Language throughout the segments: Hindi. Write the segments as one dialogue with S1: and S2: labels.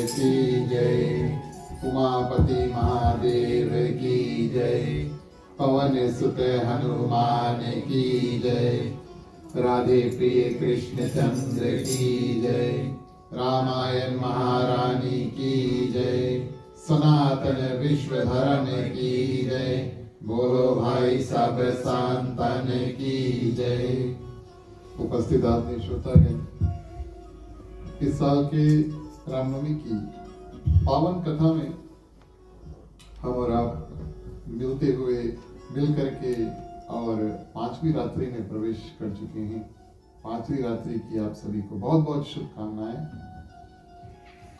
S1: की जय। उमापति महादेव की जय। पवन सुत हनुमान की जय। राधे प्रिय कृष्ण चंद्र की जय। रामायण महारानी की जय। सनातन विश्व धर्म की जय। बोलो भाई सब संतन की जय। उपस्थित आदमी श्रोतागण, इस साल के रामनवमी की पावन कथा में हम और आप मिलते हुए मिल करके और पांचवी रात्रि में प्रवेश कर चुके हैं। पांचवी रात्रि की आप सभी को बहुत बहुत शुभकामनाएं।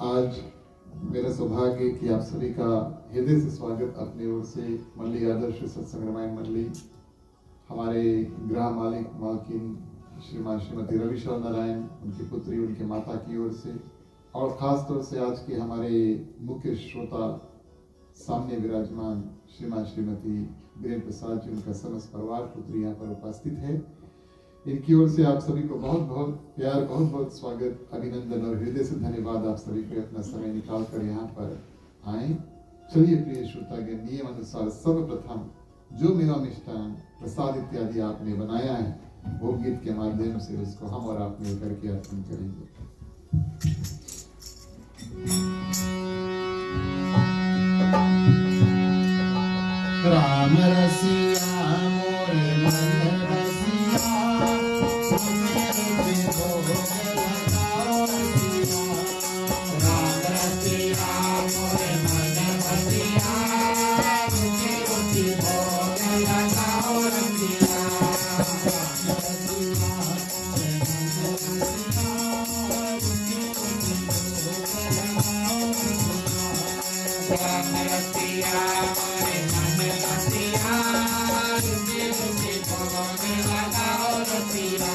S1: आज मेरा सौभाग्य कि आप सभी का हृदय से स्वागत अपनी ओर से मल्ली आदर्श सत्संग रामायण मंडली, हमारे गृह मालिक मालकिन श्रीमती रविशर नारायण, उनकी पुत्री, उनके माता की ओर से, और खास तौर से आज के हमारे मुख्य श्रोता सामने विराजमान श्रीमती वीरेंद्र प्रसाद जी, उनका समस्त परिवार पुत्री यहाँ पर उपस्थित है। इनकी ओर से आप सभी को बहुत बहुत प्यार, बहुत बहुत स्वागत, अभिनंदन और हृदय से धन्यवाद। आप सभी को अपना समय निकाल कर यहाँ पर आए। चलिए प्रिय श्रोतागण, नियम अनुसार सर्वप्रथम जो मेवा मिष्टान प्रसाद इत्यादि आपने बनाया है, भोग गीत के माध्यम से उसको हम और आप मिलकर के अर्पण करेंगे। राम रसिया मोरे मन रसिया, मुझे भोग लगाओ रसिया। राम रसिया मोरे मन रसिया, मुझे भोग लगाओ रसिया। राम रसिया मोरे मन रसिया, रुचि रुचि भोग लगाओ रसिया।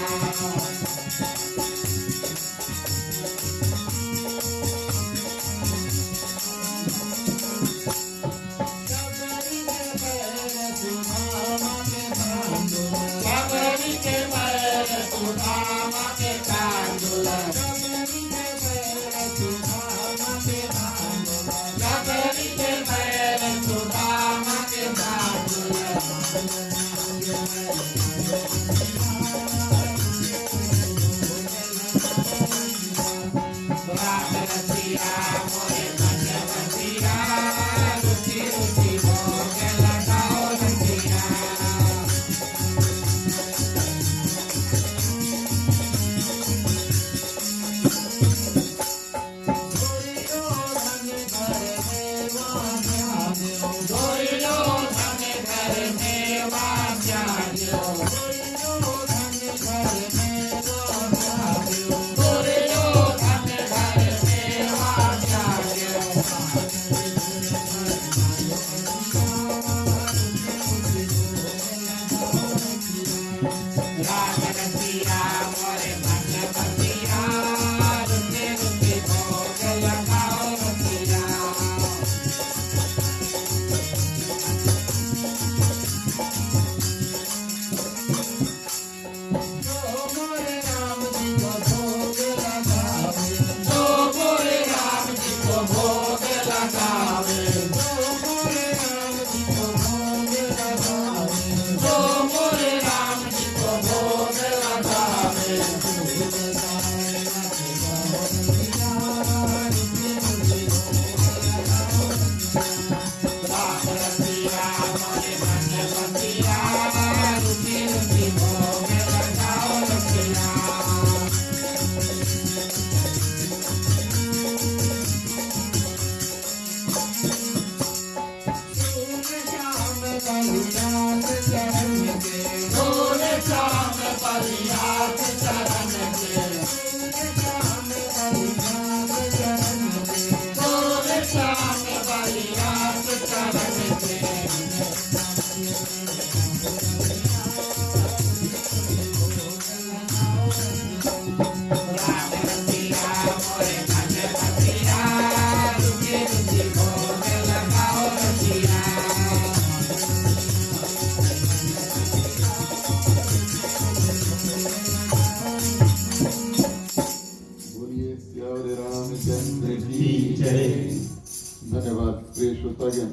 S1: लगन।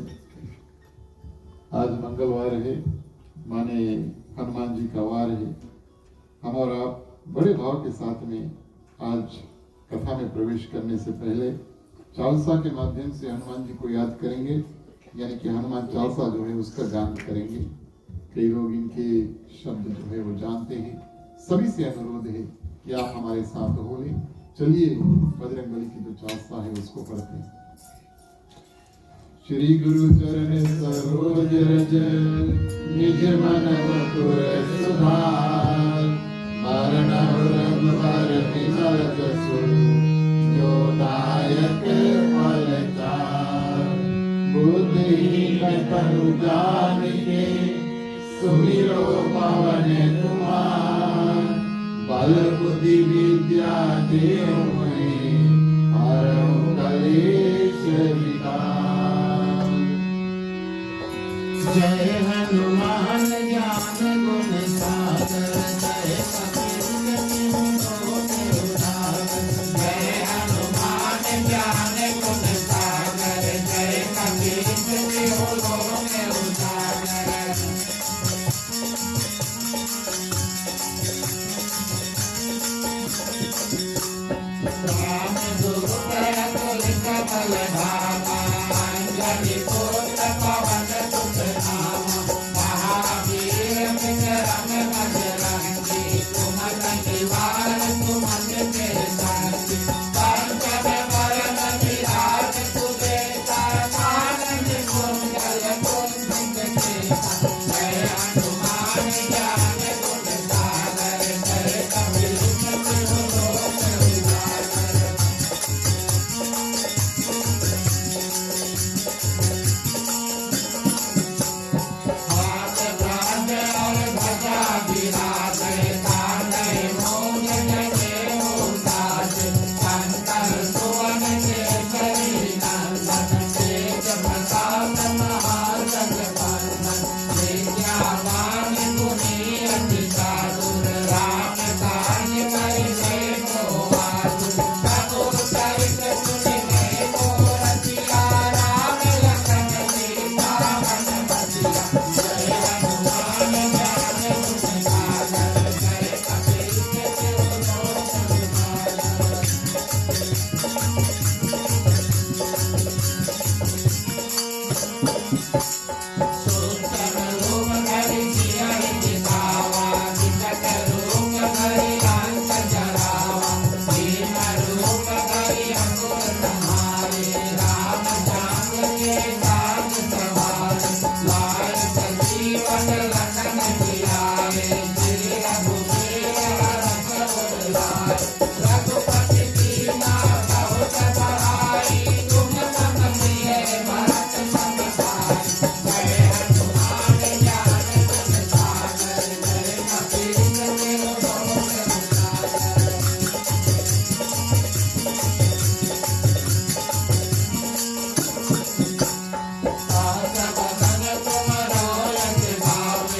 S1: आज मंगलवार है, माने हनुमान जी का वार है। हम और आप बड़े भाव के साथ में आज कथा में प्रवेश करने से पहले चालसा के माध्यम से हनुमान जी को याद करेंगे, यानी कि हनुमान चालसा जो है उसका गान करेंगे। कई लोग इनके शब्द जो है वो जानते हैं। सभी से अनुरोध है कि आप हमारे साथ होले। चलिए बजरंगबली की जो चालसा है उसको पढ़ते हैं। श्री गुरु चरण सरोज रज निज मन मुकुर सुधार, मरण रघुवर विमल जसु जो दायक फल चार। बुद्धिहीन तनु जानिके सुमिरो पवन कुमार, बल बुद्धि विद्या देहु मोहि हरहु कलेश विकार। जय हनुमान ज्ञान गुण सागर, जय कपीर तिहुँ उधार। जय हनुमान ज्ञान गुण सागर, जय कपीर तिहुँ उधार। राम दुर्गय तुलित बल धामा, अंजनी पुत्र पवन सुत नामा। महावीर विक्रम बजरंगी, सुमति निवार सुमति के संगी। पंचम वरन विराज सुबेसा, कानन कुंडल कुंचित केसा। जय हनुमान ज्ञान गुण सागर, जय कपीर तिहुँ उधार। हाथ प्राण और ध्वजा विराजे, कांधे मूंज जनेऊ साजे। शंकर सुवन केसरी नंदन, तेज प्रताप महाजन वंदन। विद्यावान गुणी अति चातुर, राम काज करिबे को आतुर। चतुर चरित सुनिबे को रसिया, राम लखन सीता मन बसिया। जय हनुमान ज्ञान गुण सागर, जय कपीर तिहुँ उधार। सूक्ष्म रूप धरि सियहि दिखावा, विकट रूप धरि लंक जरावा। भीम रूप धरि असुर संहारे, रामचंद्र के काज सवारे। लाए संजीवन लखन जियाए, श्री रघुवीर हरष उर लाए। रघुपति कीन्हा बहुत बड़ाई, तुम मम प्रिय भरत सम भाई। जय हनुमान ज्ञान गुण सागर, जय कपीर तिहुँ उधार। आस बदन तुम रोयत भावे,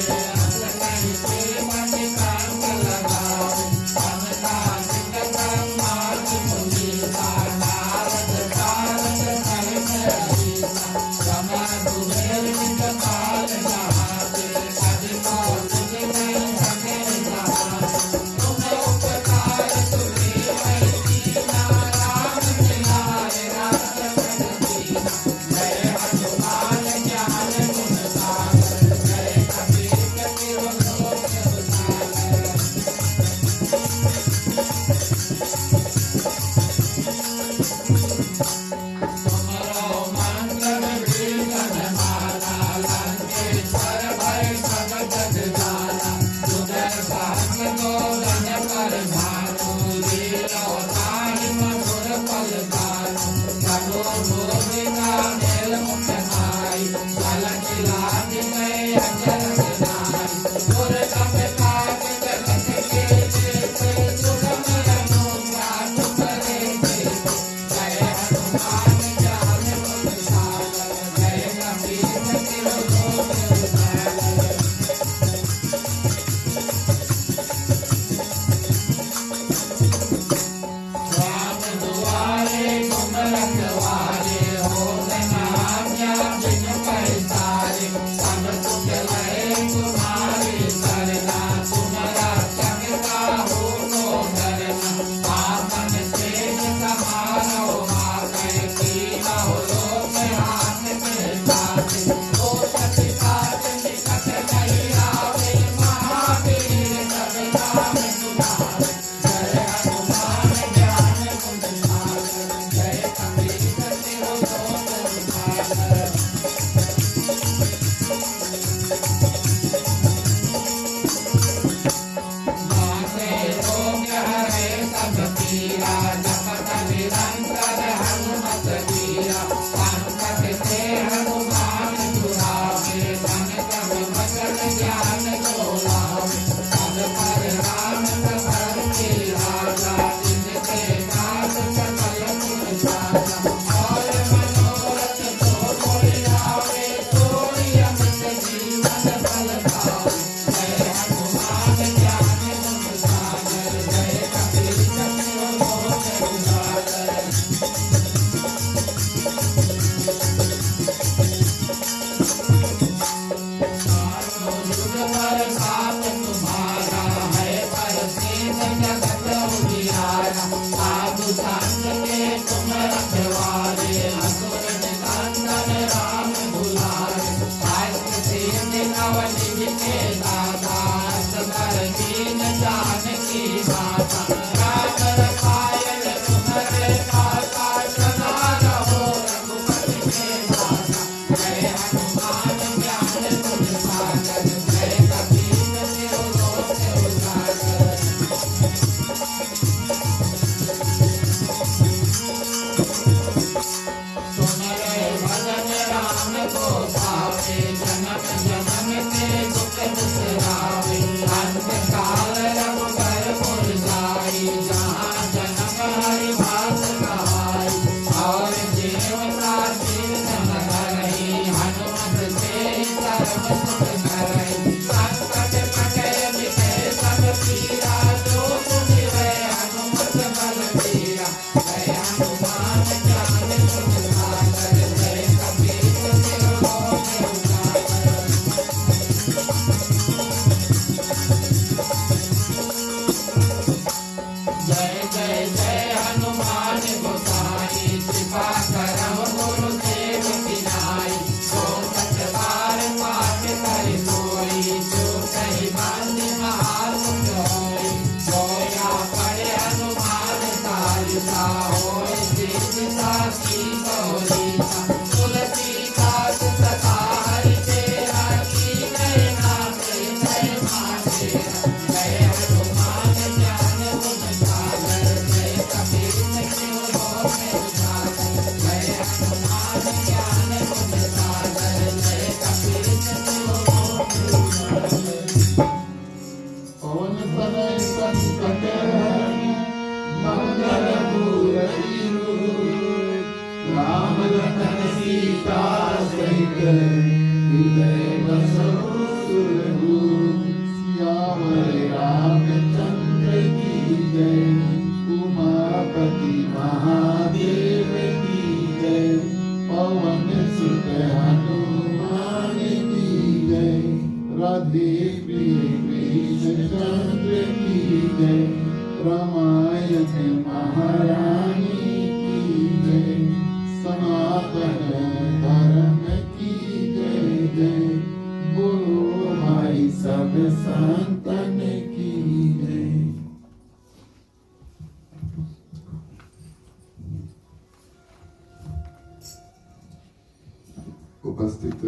S1: उपस्थित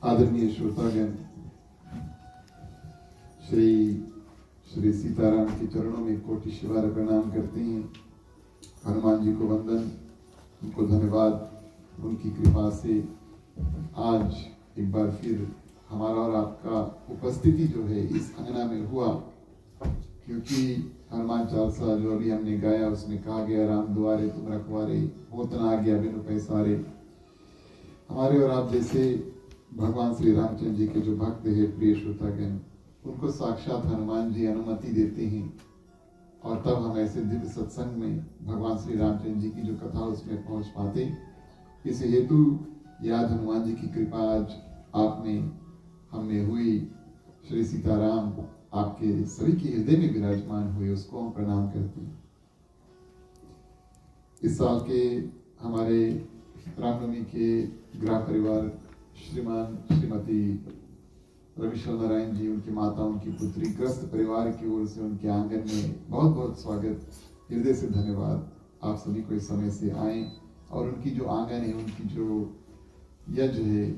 S1: आदरणीय श्रोतागण, श्री श्री सीताराम के चरणों में कोटि शिवार प्रणाम करते हैं। हनुमान जी को वंदन, उनको धन्यवाद। उनकी कृपा से आज एक बार फिर हमारा और आपका उपस्थिति जो है इस अंगना में हुआ, क्योंकि हनुमान चालीसा जो अभी हमने गाया उसमें कहा गया, राम दुआरे तुम रखवारे, होत न आज्ञा बिनु पैसारे। हमारे और आप जैसे भगवान श्री रामचंद्र जी के जो भक्त है, प्रिय श्रोतागण, उनको साक्षात हनुमान जी अनुमति देते हैं और तब हम ऐसे दिव्य सत्संग में भगवान श्री रामचंद्र जी की जो कथा उसमें पहुंच पाते। इस हेतु याद हनुमान जी की कृपा आज आपने हमने हुई, श्री सीताराम आपके सभी के हृदय में विराजमान हुए, उसको हम प्रणाम करते हैं। इस साल के हमारे रामनवमी के ग्राम परिवार श्रीमान श्रीमती रविशल नारायण जी, उनकी माता, उनकी पुत्री, ग्रस्त परिवार की ओर से उनके आंगन में बहुत बहुत स्वागत, हृदय से धन्यवाद। आप सभी को इस समय से आए और उनकी जो आंगन है, उनकी जो यज्ञ है,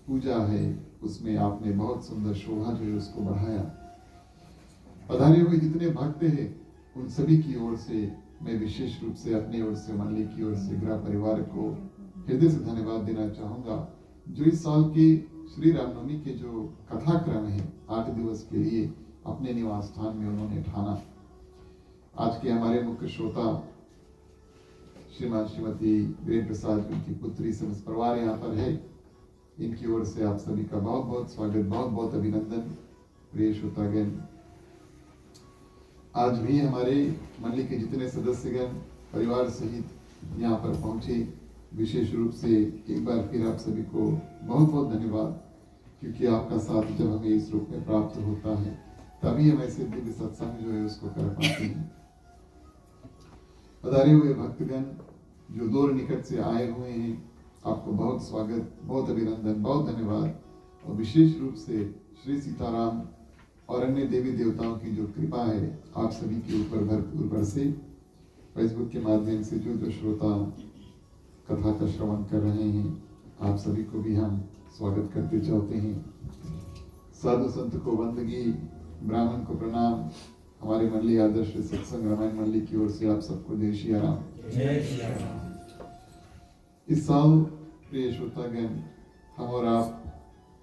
S1: पूजा है, उसमें आपने बहुत सुंदर शोभा जो है उसको बढ़ाया। पधारे हुए जितने भक्त हैं उन सभी की ओर से मैं विशेष रूप से अपनी ओर से, मंडली की ओर से, ग्राम परिवार को हृदय से धन्यवाद देना चाहूँगा, जो इस साल के श्री रामनवमी के जो कथाक्रम है 8 दिवस के लिए अपने निवास स्थान में उन्होंने ठाना। आज के हमारे मुख्य श्रोता श्रीमान श्रीमती वीरेंद्र प्रसाद, उनकी पुत्री, समस्त परिवार यहाँ पर है। इनकी ओर से आप सभी का बहुत बहुत स्वागत, बहुत बहुत अभिनंदन। प्रिय श्रोतागण, आज भी हमारे मंडली के जितने सदस्यगण परिवार सहित यहाँ पर पहुँचे, विशेष रूप से एक बार फिर आप सभी को बहुत बहुत धन्यवाद, क्योंकि आपका साथ जब हमें इस रूप में प्राप्त होता है तभी हम ऐसे दिव्य सत्संग जो है उसको कर पाते हैं। पधारे हुए भक्तगण जो दूर निकट से आए हुए हैं, आपको बहुत स्वागत, बहुत अभिनंदन, बहुत धन्यवाद। और विशेष रूप से श्री सीताराम और अन्य देवी देवताओं की जो कृपा है आप सभी के ऊपर भरपूर बरसे। फेसबुक के माध्यम से जो श्रोता कथा का श्रवण कर रहे हैं, आप सभी को भी हम स्वागत करते चाहते हैं। साधु संत को वंदगी, ब्राह्मण को प्रणाम। हमारे मंडली आदर्श सत्संग रामायण मंडली की ओर से आप सबको जय श्री राम। इस साल प्रिय श्रोतागण, हम और आप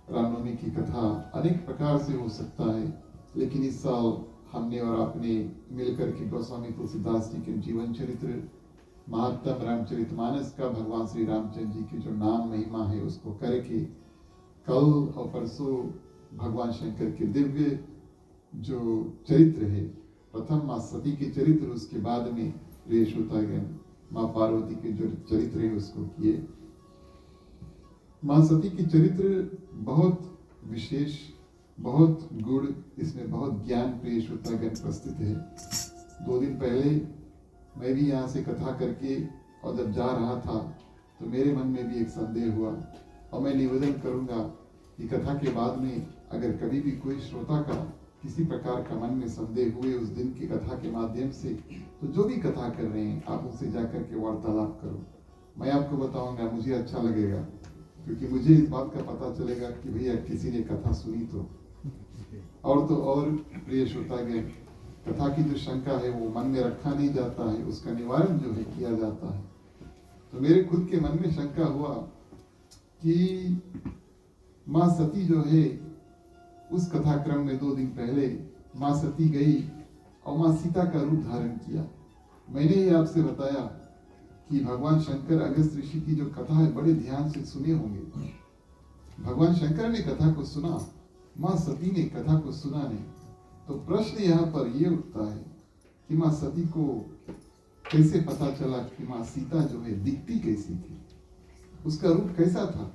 S1: रामनवमी की कथा अनेक प्रकार से हो सकता है, लेकिन इस साल हमने और आपने मिलकर के गोस्वामी तुलसीदास जी के जीवन चरित्र, महात्म रामचरितमानस का भगवान श्री रामचंद्र जी की जो नाम महिमा है उसको करके, कल और परसों भगवान शंकर के दिव्य जो चरित्र है, प्रथम माँ सती के चरित्र, उसके बाद में प्रिय श्रोतागण माँ पार्वती के जो चरित्र है उसको किए। माँ सती की चरित्र बहुत विशेष, बहुत गुण, इसमें बहुत ज्ञान प्रिय श्रोतागण प्रस्तुत है। 2 दिन पहले मैं भी यहाँ से कथा करके और जब जा रहा था तो मेरे मन में भी एक संदेह हुआ, और मैं निवेदन करूँगा कि कथा के बाद में अगर कभी भी कोई श्रोता का किसी प्रकार का मन में संदेह हुए उस दिन की कथा के माध्यम से, तो जो भी कथा कर रहे हैं आप उनसे जाकर के वार्तालाप करो। मैं आपको बताऊंगा, मुझे अच्छा लगेगा, क्योंकि मुझे इस बात का पता चलेगा कि भैया किसी ने कथा सुनी तो और प्रिय श्रोतागण, कथा की जो शंका है वो मन में रखा नहीं जाता है, उसका निवारण जो है किया जाता है। तो मेरे खुद के मन में शंका हुआ कि माँ सती जो है, उस कथाक्रम में 2 दिन पहले माँ सती गई और माँ सीता का रूप धारण किया। मैंने ही आपसे बताया कि भगवान शंकर अगस्त ऋषि की जो कथा है बड़े ध्यान से सुने होंगे। भगवान शंकर ने कथा को सुना, माँ सती ने कथा को सुना नहीं। तो प्रश्न यहाँ पर ये उठता है कि माँ सती को कैसे पता चला कि माँ सीता जो है दिखती कैसी थी, उसका रूप कैसा था,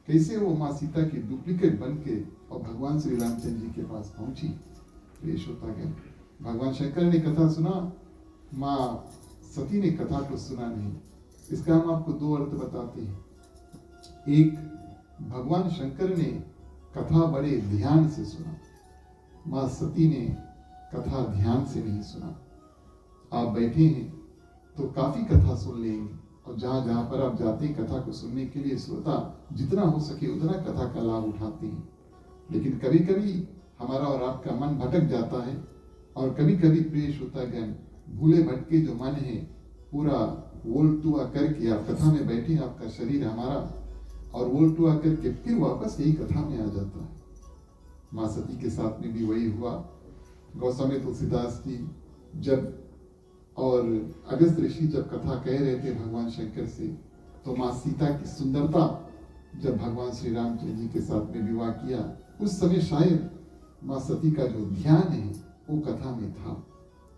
S1: कैसे वो माँ सीता की डुप्लीकेट बन के और भगवान श्री रामचंद्र जी के पास पहुंची। प्रिय श्रोतागण, भगवान शंकर ने कथा सुना, माँ सती ने कथा को सुना नहीं। इसका हम आपको 2 अर्थ बताते हैं। एक, भगवान शंकर ने कथा बड़े ध्यान से सुना, माँ सती ने कथा ध्यान से नहीं सुना। आप बैठे हैं तो काफी कथा सुन लेंगे, और जहाँ जहाँ पर आप जाते हैं कथा को सुनने के लिए, श्रोता जितना हो सके उतना कथा का लाभ उठाते हैं। लेकिन कभी कभी हमारा और आपका मन भटक जाता है, और कभी कभी प्रिय श्रोतागण भूले भटके जो मन है पूरा वोल्टुआ करके आप कथा में बैठे, आपका शरीर हमारा, और वोल्टुआ करके फिर वापस यही कथा में आ जाता है। माँ सती के साथ में भी वही हुआ। गोस्वामी तुलसीदास जी जब और अगस्त ऋषि जब कथा कह रहे थे भगवान शंकर से, तो माँ सीता की सुंदरता जब भगवान श्री रामचंद्र जी के साथ में विवाह किया, उस समय शायद माँ सती का जो ध्यान है वो कथा में था।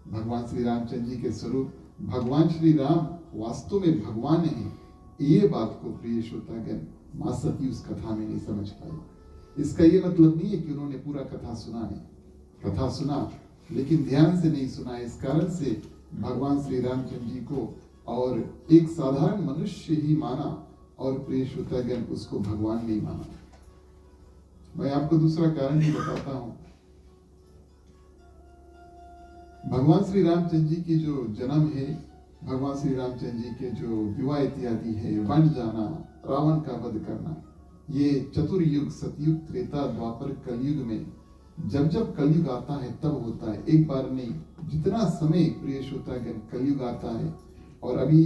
S1: भगवान श्री रामचंद्र जी के स्वरूप, भगवान श्री राम वास्तव में भगवान है, ये बात को प्रिय श्रोतागण माँ सती उस कथा में नहीं समझ पाई। इसका ये मतलब नहीं है कि उन्होंने पूरा कथा सुना नहीं, कथा सुना लेकिन ध्यान से नहीं सुना। इस कारण से भगवान श्री रामचंद्र जी को और एक साधारण मनुष्य ही माना और प्रिय श्रोतागण उसको भगवान नहीं माना। मैं आपको दूसरा कारण भी बताता हूं। भगवान श्री रामचंद्र जी की जो जन्म है, भगवान श्री रामचंद्र जी के जो विवाह इत्यादि है, वन जाना, रावण का वध करना, ये चतुर्युग सतयुग त्रेता द्वापर कलयुग में जब जब कलयुग आता है तब होता है, एक बार नहीं। जितना समय प्रिय श्रोतागण कलयुग आता है और अभी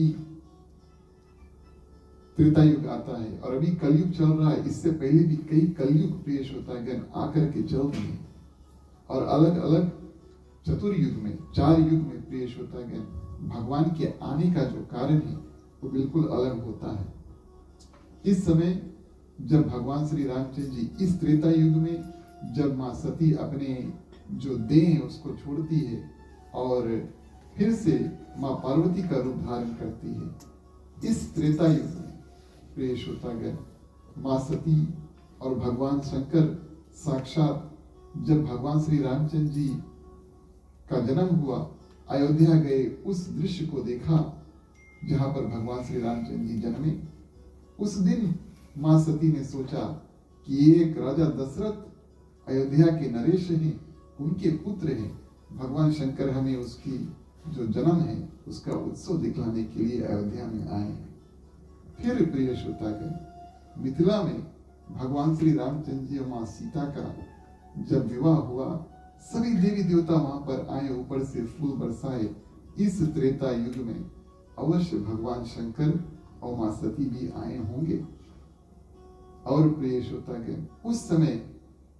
S1: त्रेता युग आता है और अभी कलयुग चल रहा है, इससे पहले भी कई कलयुग प्रिय श्रोतागण आकर के चल रहे हैं और अलग अलग चतुर्युग में, 4 युग में प्रिय श्रोतागण भगवान के आने का जो कारण है वो बिल्कुल अलग होता है। इस समय जब भगवान श्री रामचंद्र जी इस त्रेता युग में जब माँ सती अपने जो देह है उसको छोड़ती है और फिर से माँ पार्वती का रूप धारण करती है, इस त्रेता युग में प्रिय श्रोतागण माँ सती और भगवान शंकर साक्षात जब भगवान श्री रामचंद्र जी का जन्म हुआ, अयोध्या गए, उस दृश्य को देखा जहां पर भगवान श्री रामचंद्र जी जन्मे। उस दिन मां सती ने सोचा कि एक राजा दशरथ अयोध्या के नरेश हैं, उनके पुत्र हैं, भगवान शंकर हमें उसकी जो जन्म है उसका उत्सव दिखलाने के लिए अयोध्या में आए हैं। फिर प्रिय श्रोतागण मिथिला में भगवान श्री रामचंद्र जी और मां सीता का जब विवाह हुआ, सभी देवी देवता वहां पर आए, ऊपर से फूल बरसाए। इस त्रेता युग में अवश्य भगवान शंकर और मां सती भी आए होंगे। और प्रिय श्रोतागण उस समय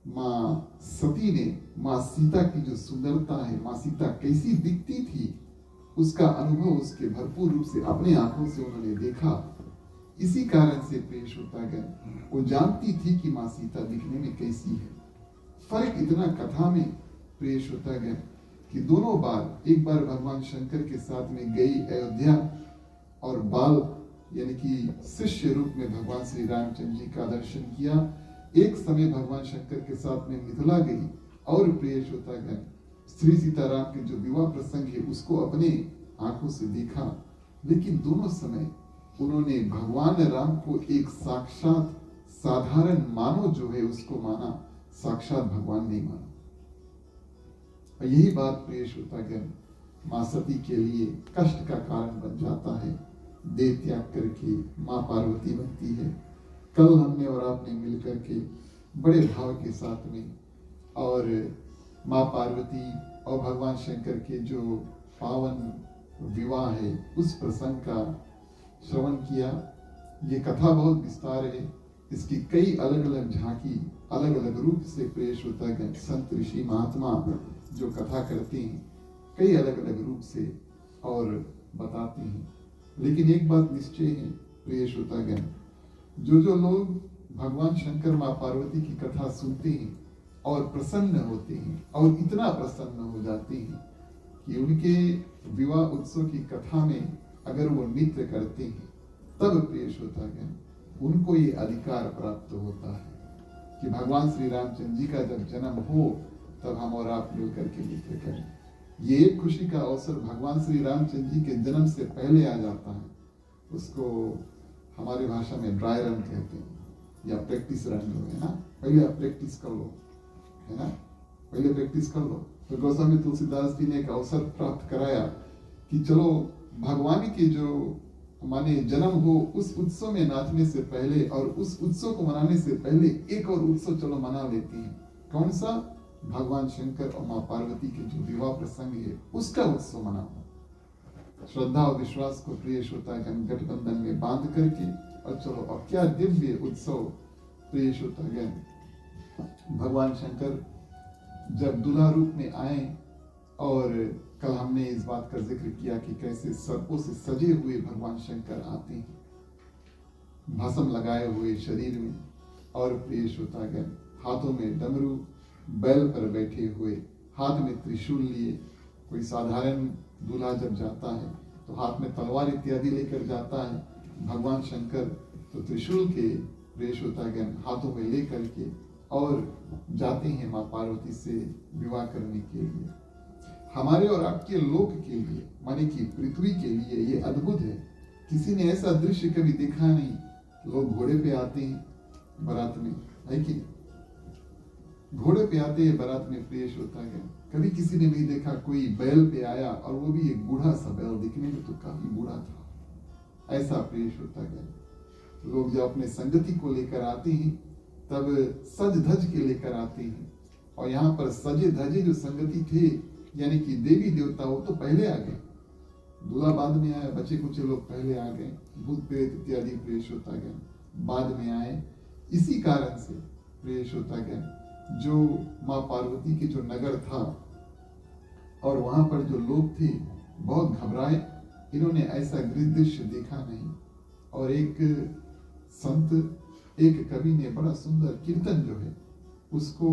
S1: मां सती ने मां सीता की जो सुंदरता है, मां सीता कैसी दिखती थी, उसका अनुभव उसके भरपूर रूप से अपने आंखों से उन्होंने देखा। इसी कारण से प्रिय श्रोतागण वो जानती थी कि मां सीता दिखने में कैसी है। फर्क इतना कथा में प्रिय श्रोतागण कि दोनों बार, एक बार भगवान शंकर के साथ में गई अयोध्या और बाल यानी कि शिष्य रूप में भगवान श्री रामचंद्र जी का दर्शन किया। एक समय भगवान शंकर के साथ में मिथिला गई और प्रिय श्रोतागण श्री सीताराम के जो विवाह प्रसंग है उसको अपने आंखों से देखा। लेकिन दोनों समय उन्होंने भगवान राम को एक साक्षात साधारण मानव जो है उसको माना, साक्षात भगवान नहीं माना। और यही बात प्रिय श्रोतागण मां सती के लिए कष्ट का कारण बन जाता है। देह त्याग करके मां पार्वती बनती है। कल हमने और आपने मिलकर के बड़े भाव के साथ में और मां पार्वती और भगवान शंकर के जो पावन विवाह है उस प्रसंग का श्रवण किया। ये कथा बहुत विस्तार है, इसकी कई अलग अलग झांकी, अलग अलग रूप से प्रिय श्रोतागण संत ऋषि महात्मा जो कथा करते हैं कई अलग अलग रूप से और बताते हैं। लेकिन एक बात निश्चय है प्रिय श्रोतागण, जो लोग भगवान शंकर मां पार्वती की कथा सुनते हैं और प्रसन्न होते हैं और इतना प्रसन्न हो जाते हैं कि उनके विवाह उत्सव की कथा में अगर वो नृत्य करते हैं तब प्रिय श्रोतागण उनको ये अधिकार प्राप्त होता है कि भगवान श्री रामचंद्र जी का जब जन्म हो तब हम और आप मिलकर के नृत्य करें। ये एक खुशी का अवसर भगवान श्री रामचंद्र जी के जन्म से पहले आ जाता है। उसको हमारी भाषा में ड्राई रन कहते हैं या प्रैक्टिस रन जो है ना, पहले आप प्रैक्टिस कर लो, है ना, पहले प्रैक्टिस कर लो। तो गोस्वामी तुलसीदास जी ने एक अवसर प्राप्त कराया कि चलो भगवान के जो माने जन्म हो उस उत्सव में नाचने से पहले और उस उत्सव को मनाने से पहले एक और उत्सव चलो मना लेते हैं। कौन सा? भगवान शंकर और मां पार्वती के जो विवाह प्रसंग है उसका उत्सव मनाओ। श्रद्धा और विश्वास को प्रिय श्रोतागण गठबंधन में बांध करके और चलो अब क्या दिव्य उत्सव प्रिय श्रोतागण। भगवान शंकर जब दूल्हा रूप में आए और कल हमने इस बात का जिक्र किया कि कैसे सर्पों से सजे हुए भगवान शंकर आते हैं, भस्म लगाए हुए शरीर में और प्रिय श्रोतागण हाथों में डमरू, बैल पर बैठे हुए, हाथ में त्रिशूल लिए। कोई साधारण दूल्हा जब जाता है तो हाथ में तलवार इत्यादि लेकर जाता है, भगवान शंकर तो त्रिशूल के प्रिय श्रोतागण हाथों में लेकर के और जाते हैं माँ पार्वती से विवाह करने के लिए। हमारे और आपके लोक के लिए, माने कि पृथ्वी के लिए ये अद्भुत है। किसी ने ऐसा दृश्य कभी देखा नहीं। लोग घोड़े पे आते हैं बारात में, है कि घोड़े पे आते हैं बारात में प्रिय श्रोतागण। कभी किसी ने नहीं देखा कोई बैल पे आया, और वो भी एक बूढ़ा सा बैल, दिखने में तो काफी बूढ़ा था। ऐसा प्रिय श्रोतागण लोग जब अपने संगति को लेकर आते हैं तब सज धज के लेकर आते हैं। और यहाँ पर सजे धजे जो संगति थे, यानी कि देवी देवता, वो तो पहले आ गए। दूल्हा बाद में आया, बच्चे कुछ लोग पहले आ गए, भूत प्रेत इत्यादि प्रिय श्रोतागण बाद में आए। इसी कारण से प्रिय श्रोतागण जो माँ पार्वती के जो नगर था और वहां पर जो लोग थे बहुत घबराए। इन्होंने ऐसा दृश्य देखा नहीं। और एक संत, एक कवि ने बड़ा सुंदर कीर्तन जो है उसको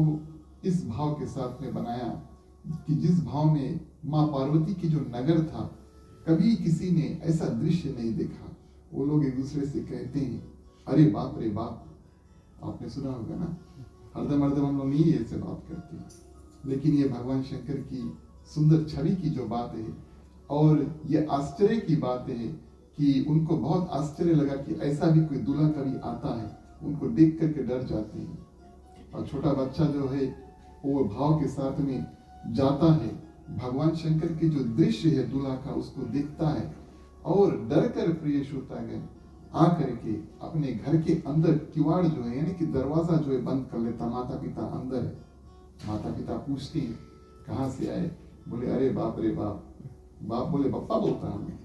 S1: इस भाव के साथ में बनाया कि जिस भाव में माँ पार्वती की जो नगर था, कभी किसी ने ऐसा दृश्य नहीं देखा। वो लोग एक दूसरे से कहते हैं, अरे बाप रे बाप। आपने सुना होगा ना, हरदम हरदम हम लोग नहीं ऐसे बात करते, लेकिन ये भगवान शंकर की सुंदर छवि की जो बात है, और ये आश्चर्य की बात है कि उनको बहुत आश्चर्य लगा कि ऐसा भी कोई दूल्हा कभी आता है। उनको देख करके डर जाते हैं। और छोटा बच्चा जो है वो भाव के साथ में जाता है, भगवान शंकर के जो दृश्य है दूल्हा का उसको देखता है, और डर कर प्रिय श्रोतागण आकर के अपने घर के अंदर किवाड़ जो है, यानी कि दरवाजा जो है बंद कर लेता। माता पिता अंदर है। माता पिता पूछते हैं कहाँ से आए? बोले अरे बाप रे बाप। बाप बोले बप्पा बोलता हमें।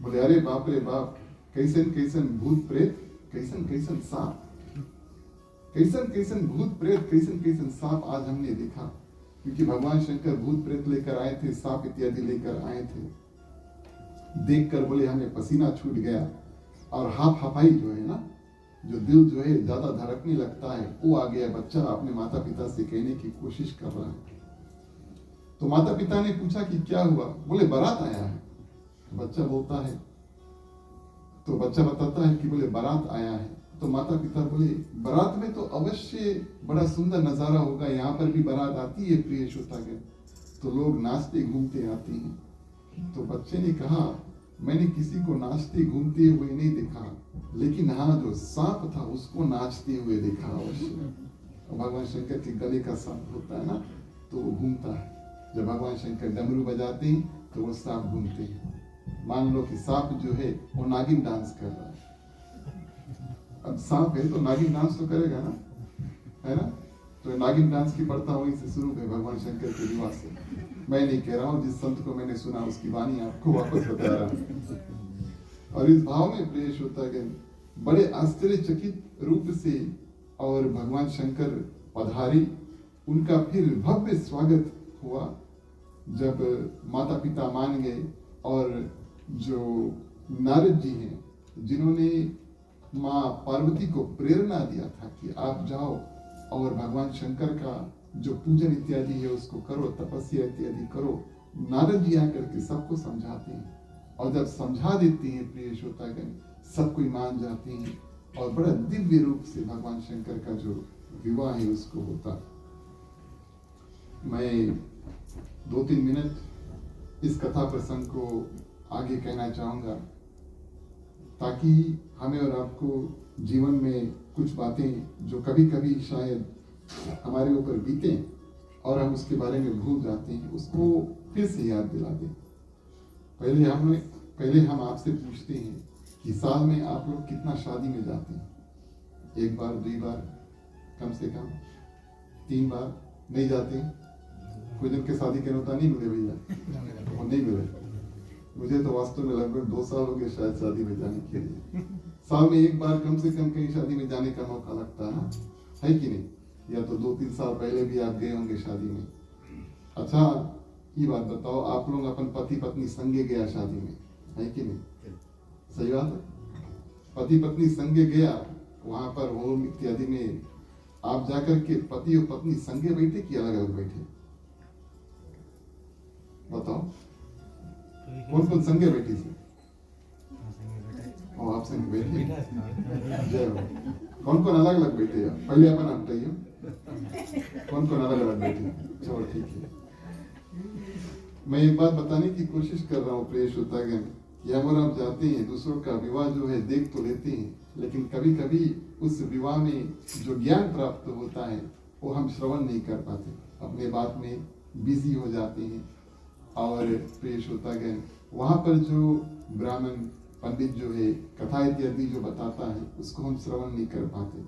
S1: बोले अरे बाप रे बाप, कैसन कैसन भूत प्रेत, कैसन कैसन सांप, कैसन कैसन भूत प्रेत, कैसन कैसन सांप आज हमने देखा। क्योंकि भगवान शंकर भूत प्रेत लेकर आए थे, सांप इत्यादि लेकर आए थे। देखकर बोले हमें पसीना छूट गया। और हाफ हफाई जो है ना, जो दिल जो है ज्यादा धड़कने लगता है, वो आ गया। बच्चा अपने माता पिता से कहने की कोशिश कर रहा है। तो माता पिता ने पूछा कि क्या हुआ? बोले बारात आया है। बच्चा बोलता है, तो बच्चा बताता है कि बोले बारात आया है। तो माता पिता बोले बारात में तो अवश्य बड़ा सुंदर नजारा होगा, यहाँ पर भी बारात आती है प्रिय श्रोतागण, तो लोग नाचते घूमते आते हैं। तो बच्चे ने कहा मैंने किसी को नाचते घूमते हुए नहीं देखा, लेकिन हाँ जो सांप था उसको नाचते हुए देखा अवश्य। भगवान शंकर के गले का सांप होता है ना, तो वो घूमता है। जब भगवान शंकर डमरू बजाते हैं तो वो सांप घूमते हैं। मान लो कि सांप जो है वो नागिन डांस कर रहा है। अब सांप है तो नागिन डांस तो करेगा ना, है ना? तो नागिन डांस की प्रथा वहीं से शुरू है, भगवान शंकर के विवाह से। मैं नहीं कह रहा हूँ, जिस संत को मैंने सुना उसकी वाणी आपको वापस बता रहा हूँ। और इस भाव में प्रिय श्रोतागण बड़े आश्चर्यचकित रूप से और भगवान शंकर पधारे। उनका फिर भव्य स्वागत हुआ। जब माता पिता मान गए, और जो नारद जी हैं जिन्होंने माँ पार्वती को प्रेरणा दिया था कि आप जाओ और भगवान शंकर का जो पूजन इत्यादि है उसको करो, तपस्या इत्यादि करो, नारद जी आकर के सबको समझाते हैं। और जब समझा देते हैं प्रिय श्रोतागण, सब कोई मान जाते हैं, और बड़ा दिव्य रूप से भगवान शंकर का जो विवाह है उसको होता। मैं 2-3 मिनट इस कथा प्रसंग को आगे कहना चाहूंगा, ताकि हमें और आपको जीवन में कुछ बातें जो कभी कभी शायद हमारे ऊपर बीते और हम उसके बारे में भूल जाते हैं, उसको फिर से याद दिला दें। पहले हम आपसे पूछते हैं कि साल में आप लोग कितना शादी में जाते हैं? 1 बार, 2 बार, कम से कम 3 बार? नहीं जाते? कोई दिन के शादी के होता नहीं मिले भैया, वो नहीं मिले। मुझे तो वास्तव में लगभग 2 साल हो गए शायद शादी में जाने के लिए। साल में 1 बार कम से कम कहीं शादी में जाने का मौका लगता है कि नहीं? या तो 2-3 साल पहले भी आप गए होंगे शादी में। अच्छा ये बात बताओ, आप लोग अपन पति पत्नी संगे गया शादी में, है कि नहीं? सही बात है। पति पत्नी संगे गया, वहां पर होम इत्यादि में आप जाकर के पति और पत्नी संगे बैठे कि अलग अलग बैठे? बताओ कौन कौन संगे बैठी थी? और आप संगे बैठे? जय हो। कौन कौन अलग अलग बैठे हैं? पहले अपन आप बताइए कौन कौन अलग अलग बैठे हैं? चलो ठीक है। मैं एक बात बताने की कोशिश कर रहा हूँ प्रिय श्रोतागण कि हम और आप जाते हैं, दूसरों का विवाह जो है देख तो लेते हैं, लेकिन कभी कभी उस विवाह में जो ज्ञान प्राप्त होता है वो हम श्रवण नहीं कर पाते, अपने बात में बिजी हो जाते हैं। और प्रिय श्रोतागण वहाँ पर जो ब्राह्मण पंडित जो है कथा इत्यादि जो बताता है उसको हम श्रवण नहीं कर पाते।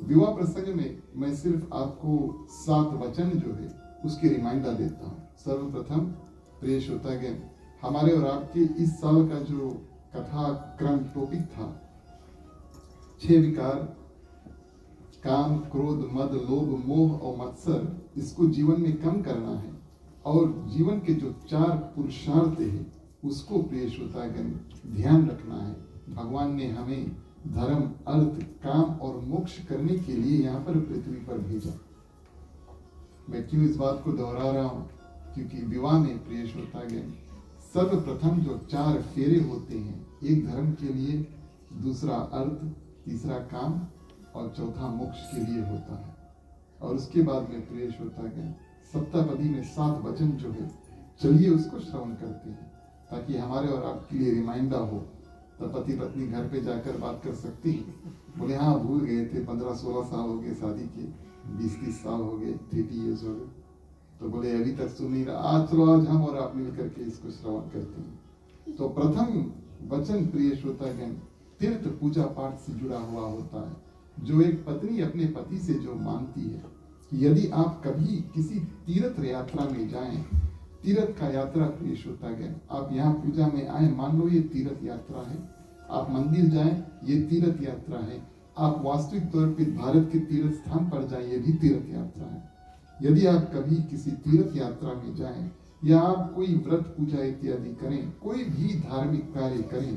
S1: विवाह प्रसंग में मैं सिर्फ आपको 7 वचन जो है उसके रिमाइंडर देता हूँ। सर्वप्रथम प्रिय श्रोतागण हमारे और आपके इस साल का जो कथा क्रम टॉपिक था 6 विकार, काम, क्रोध, मद, लोभ, मोह और मत्सर, इसको जीवन में कम करना है और जीवन के जो 4 पुरुषार्थ है उसको प्रिय श्रोतागण ध्यान रखना है। भगवान ने हमें धर्म, अर्थ, काम और मोक्ष करने के लिए यहाँ पर पृथ्वी पर भेजा। मैं क्यों इस बात को दोहरा रहा हूँ? क्योंकि विवाह में प्रिय श्रोतागण सर्वप्रथम जो 4 फेरे होते हैं, एक धर्म के लिए, दूसरा अर्थ, तीसरा काम और चौथा मोक्ष के लिए होता है। और उसके बाद में प्रिय श्रोतागण सप्तापदी में 7 वचन जो है, चलिए उसको श्रवण करते हैं ताकि हमारे और आपके लिए रिमाइंडर हो। तो पति पत्नी घर पे जाकर बात कर सकती हैं, बोले हाँ भूल गए थे, 15-16 साल हो गए शादी के, 20-30 साल हो गए, 30 ईयर्स हो गए, तो बोले अभी तक सुन नहीं रहा, आज चलो आज हम और आप मिल करके इसको श्रवण करते हैं। तो प्रथम वचन प्रिय श्रोतागण तीर्थ पूजा पाठ से जुड़ा हुआ होता है, जो एक पत्नी अपने पति से जो मांगती है कि यदि आप कभी किसी तीर्थ यात्रा में जाएं, तीर्थ का यात्रा प्रिय श्रोतागण आप यहाँ पूजा में आए, मान लो ये तीर्थ यात्रा है, आप मंदिर जाएं ये तीर्थ यात्रा है, आप वास्तविक तौर पर भारत के तीर्थ स्थान पर जाएं ये भी तीर्थ यात्रा है। यदि आप कभी किसी तीर्थ यात्रा में जाएं या आप कोई व्रत पूजा इत्यादि करें, कोई भी धार्मिक कार्य करें,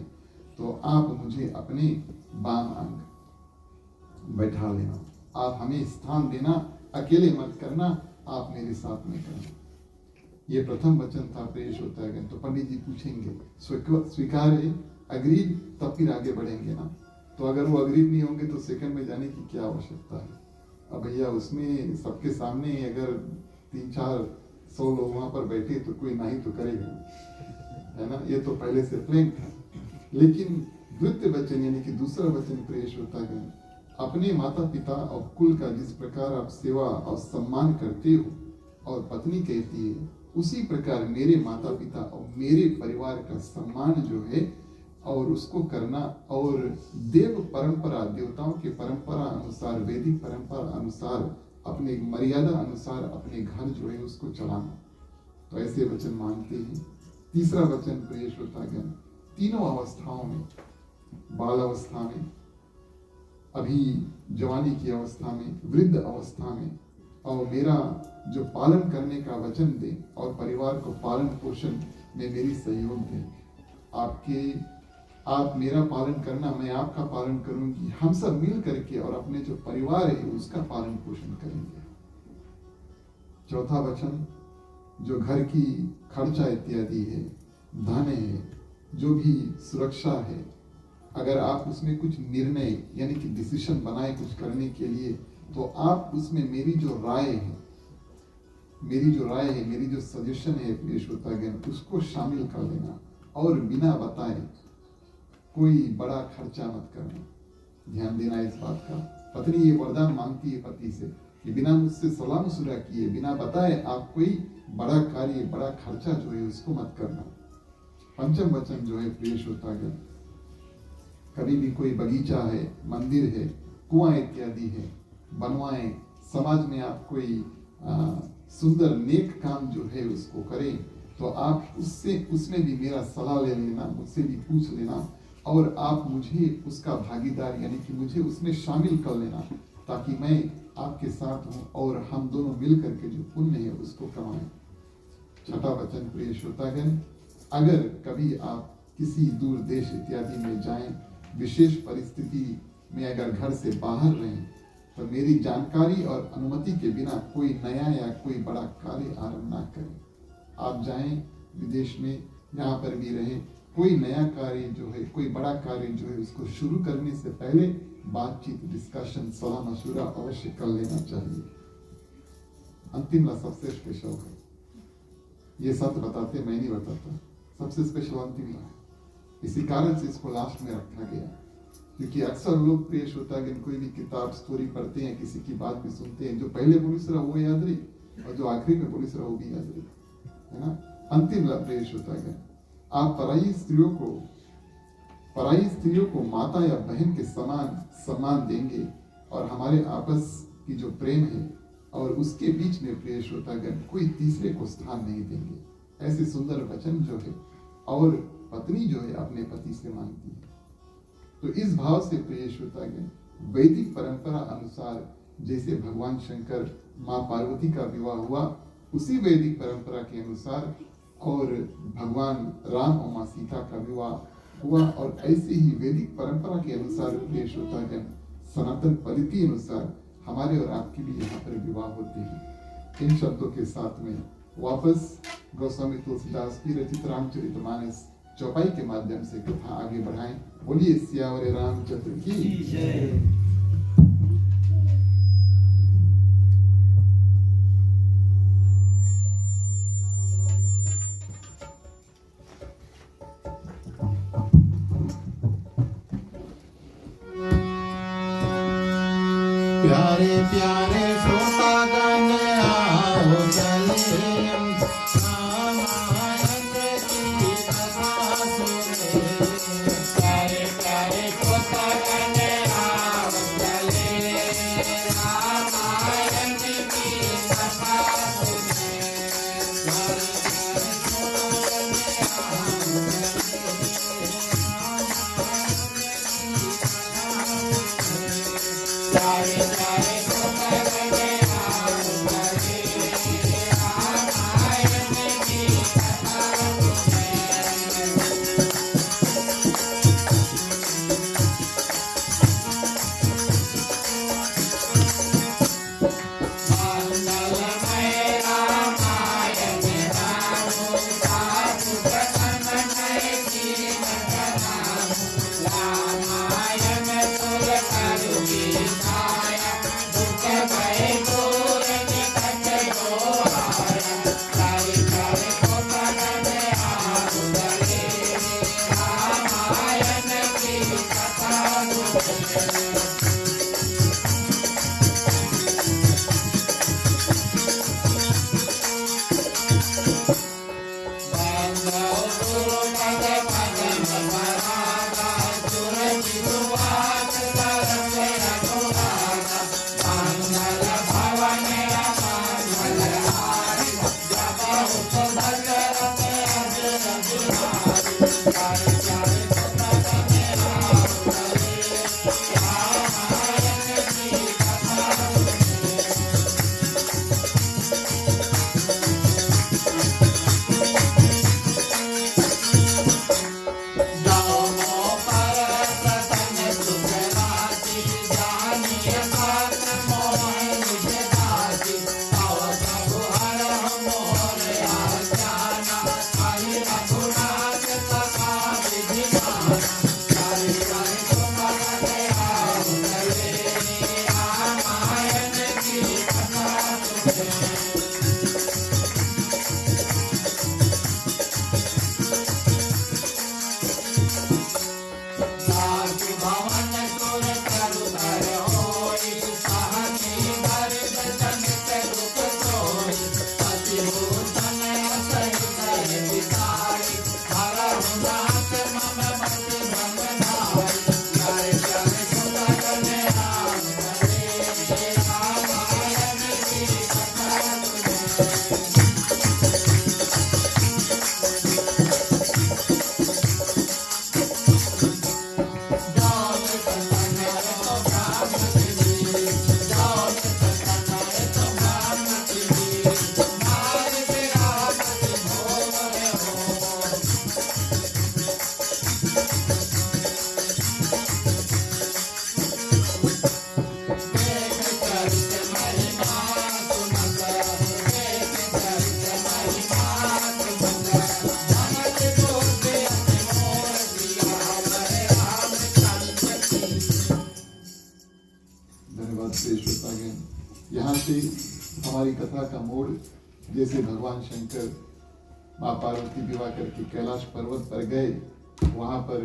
S1: तो आप मुझे अपने बाम अंग बैठा लेना, आप हमें स्थान देना, अकेले मत करना, आप मेरे साथ में करना। ये प्रथम वचन था प्रिय श्रोतागण। तो पंडित जी पूछेंगे स्वीकार है, अग्रीड, तब फिर आगे बढ़ेंगे ना। तो अगर वो अग्रीड नहीं होंगे तो सेकंड में जाने की क्या आवश्यकता है? अब भैया उसमें सबके सामने अगर 300-400 लोग वहां पर बैठे तो कोई नहीं तो करेगा, है ना। ये तो पहले से प्लान था। लेकिन द्वितीय वचन यानी कि दूसरा वचन प्रिय श्रोतागण, अपने माता पिता और कुल का जिस प्रकार आप सेवा और सम्मान करते हो, और पत्नी कहती है उसी प्रकार मेरे माता पिता और मेरे परिवार का सम्मान जो है और उसको करना, और देव परंपरा, देवताओं के परंपरा अनुसार, वैदिक परंपरा अनुसार, अपने मर्यादा अनुसार अपने घर जो है उसको चलाना। तो ऐसे वचन मानते हैं। तीसरा वचन प्रिय श्रोतागण, तीनों अवस्थाओं में, बाल अवस्था में, अभी जवानी की अवस्था में, वृद्ध अवस्था में, और मेरा जो पालन करने का वचन दे और परिवार को पालन पोषण में मेरी सहयोग दे। आप मेरा पालन करना, मैं आपका पालन करूंगी, हम सब मिल करके और अपने जो परिवार है उसका पालन पोषण करेंगे। चौथा वचन, जो घर की खर्चा इत्यादि है, धन है, जो भी सुरक्षा है, अगर आप उसमें कुछ निर्णय यानी कि डिसीजन बनाए कुछ करने के लिए, तो आप उसमें मेरी जो राय है, मेरी जो सजेशन है प्रिय श्रोतागण, उसको शामिल कर लेना और बिना बताए कोई बड़ा खर्चा मत करना। ध्यान देना इस बात का। पत्नी ये वरदान मांगती है पति से कि बिना मुझसे सलाह मशुरा किए, बिना बताए आप कोई बड़ा कार्य, बड़ा खर्चा जो है उसको मत करना। पंचम वचन जो है प्रिय श्रोतागण, कभी भी कोई बगीचा है, मंदिर है, कुआं इत्यादि है, बनवाएं, समाज में आप कोई सुंदर नेक काम जो है उसको करें, तो आप उसमें भी मेरा सलाह ले लेना, मुझसे भी पूछ लेना, और आप मुझे उसका भागीदार यानी कि मुझे उसमें शामिल कर लेना, ताकि मैं आपके साथ हूँ और हम दोनों मिल करके जो पुण्य है उसको कमाएं। छठा वचन प्रिय श्रोतागण, अगर कभी आप किसी दूर देश इत्यादि में जाएं, विशेष परिस्थिति में अगर घर से बाहर रहें, तो मेरी जानकारी और अनुमति के बिना कोई नया या कोई बड़ा कार्य आरंभ ना करें। आप जाएं विदेश में, जहाँ पर भी रहें, कोई नया कार्य जो है, कोई बड़ा कार्य जो है, उसको शुरू करने से पहले बातचीत, डिस्कशन, सलाह मशूरा अवश्य कर लेना चाहिए। अंतिम ला सबसे स्पेशल है, ये सत्य बताते, मैं नहीं बताता, सबसे स्पेशल अंतिम ला है। इसी कारण से इसको लास्ट में रखा गया, क्योंकि अक्सर लोग प्रिय श्रोतागण कोई भी किताब स्टोरी पढ़ते हैं, किसी की बात भी सुनते हैं, जो पहले बोलिस रहा वो याद रही और जो आखिरी में बोलिस रहा वो भी याद रही, है ना। अंतिम ला प्रिय श्रोतागण, आप पराई स्त्रियों को माता या बहन के समान सम्मान देंगे और हमारे आपस की जो प्रेम है और उसके बीच में प्रिय श्रोतागण कोई तीसरे को स्थान नहीं देंगे। ऐसे सुंदर वचन जो है और पत्नी जो है अपने पति से मांगती है। तो इस भाव से प्रिय श्रोतागण, वैदिक परंपरा अनुसार जैसे भगवान शंकर माँ पार्वती का विवाह हुआ, उसी वैदिक परंपरा के अनुसार और भगवान राम और माँ सीता का विवाह हुआ, और ऐसे ही वैदिक परंपरा के अनुसार प्रिय श्रोतागण, सनातन पद्धति अनुसार हमारे और आपकी भी यहाँ पर विवाह होते हैं। इन शब्दों के साथ में वापस गोस्वामी तुलसीदास की रचित रामचरितमानस चौपाई के माध्यम से कथा आगे बढ़ाएं। बोलिए सियावर रामचंद्र की जय।
S2: प्यारे प्यारे श्रोतागण आओ चले, रामायण की कथा सुने। प्यारे प्यारे श्रोतागण आओ चले, रामायण की कथा सुने। प्यारे प्यारे श्रोतागण आओ चले, रामायण
S1: हमारी कथा का मोड़ जैसे भगवान शंकर माँ पार्वती विवाह करके कैलाश पर्वत पर गए, वहां पर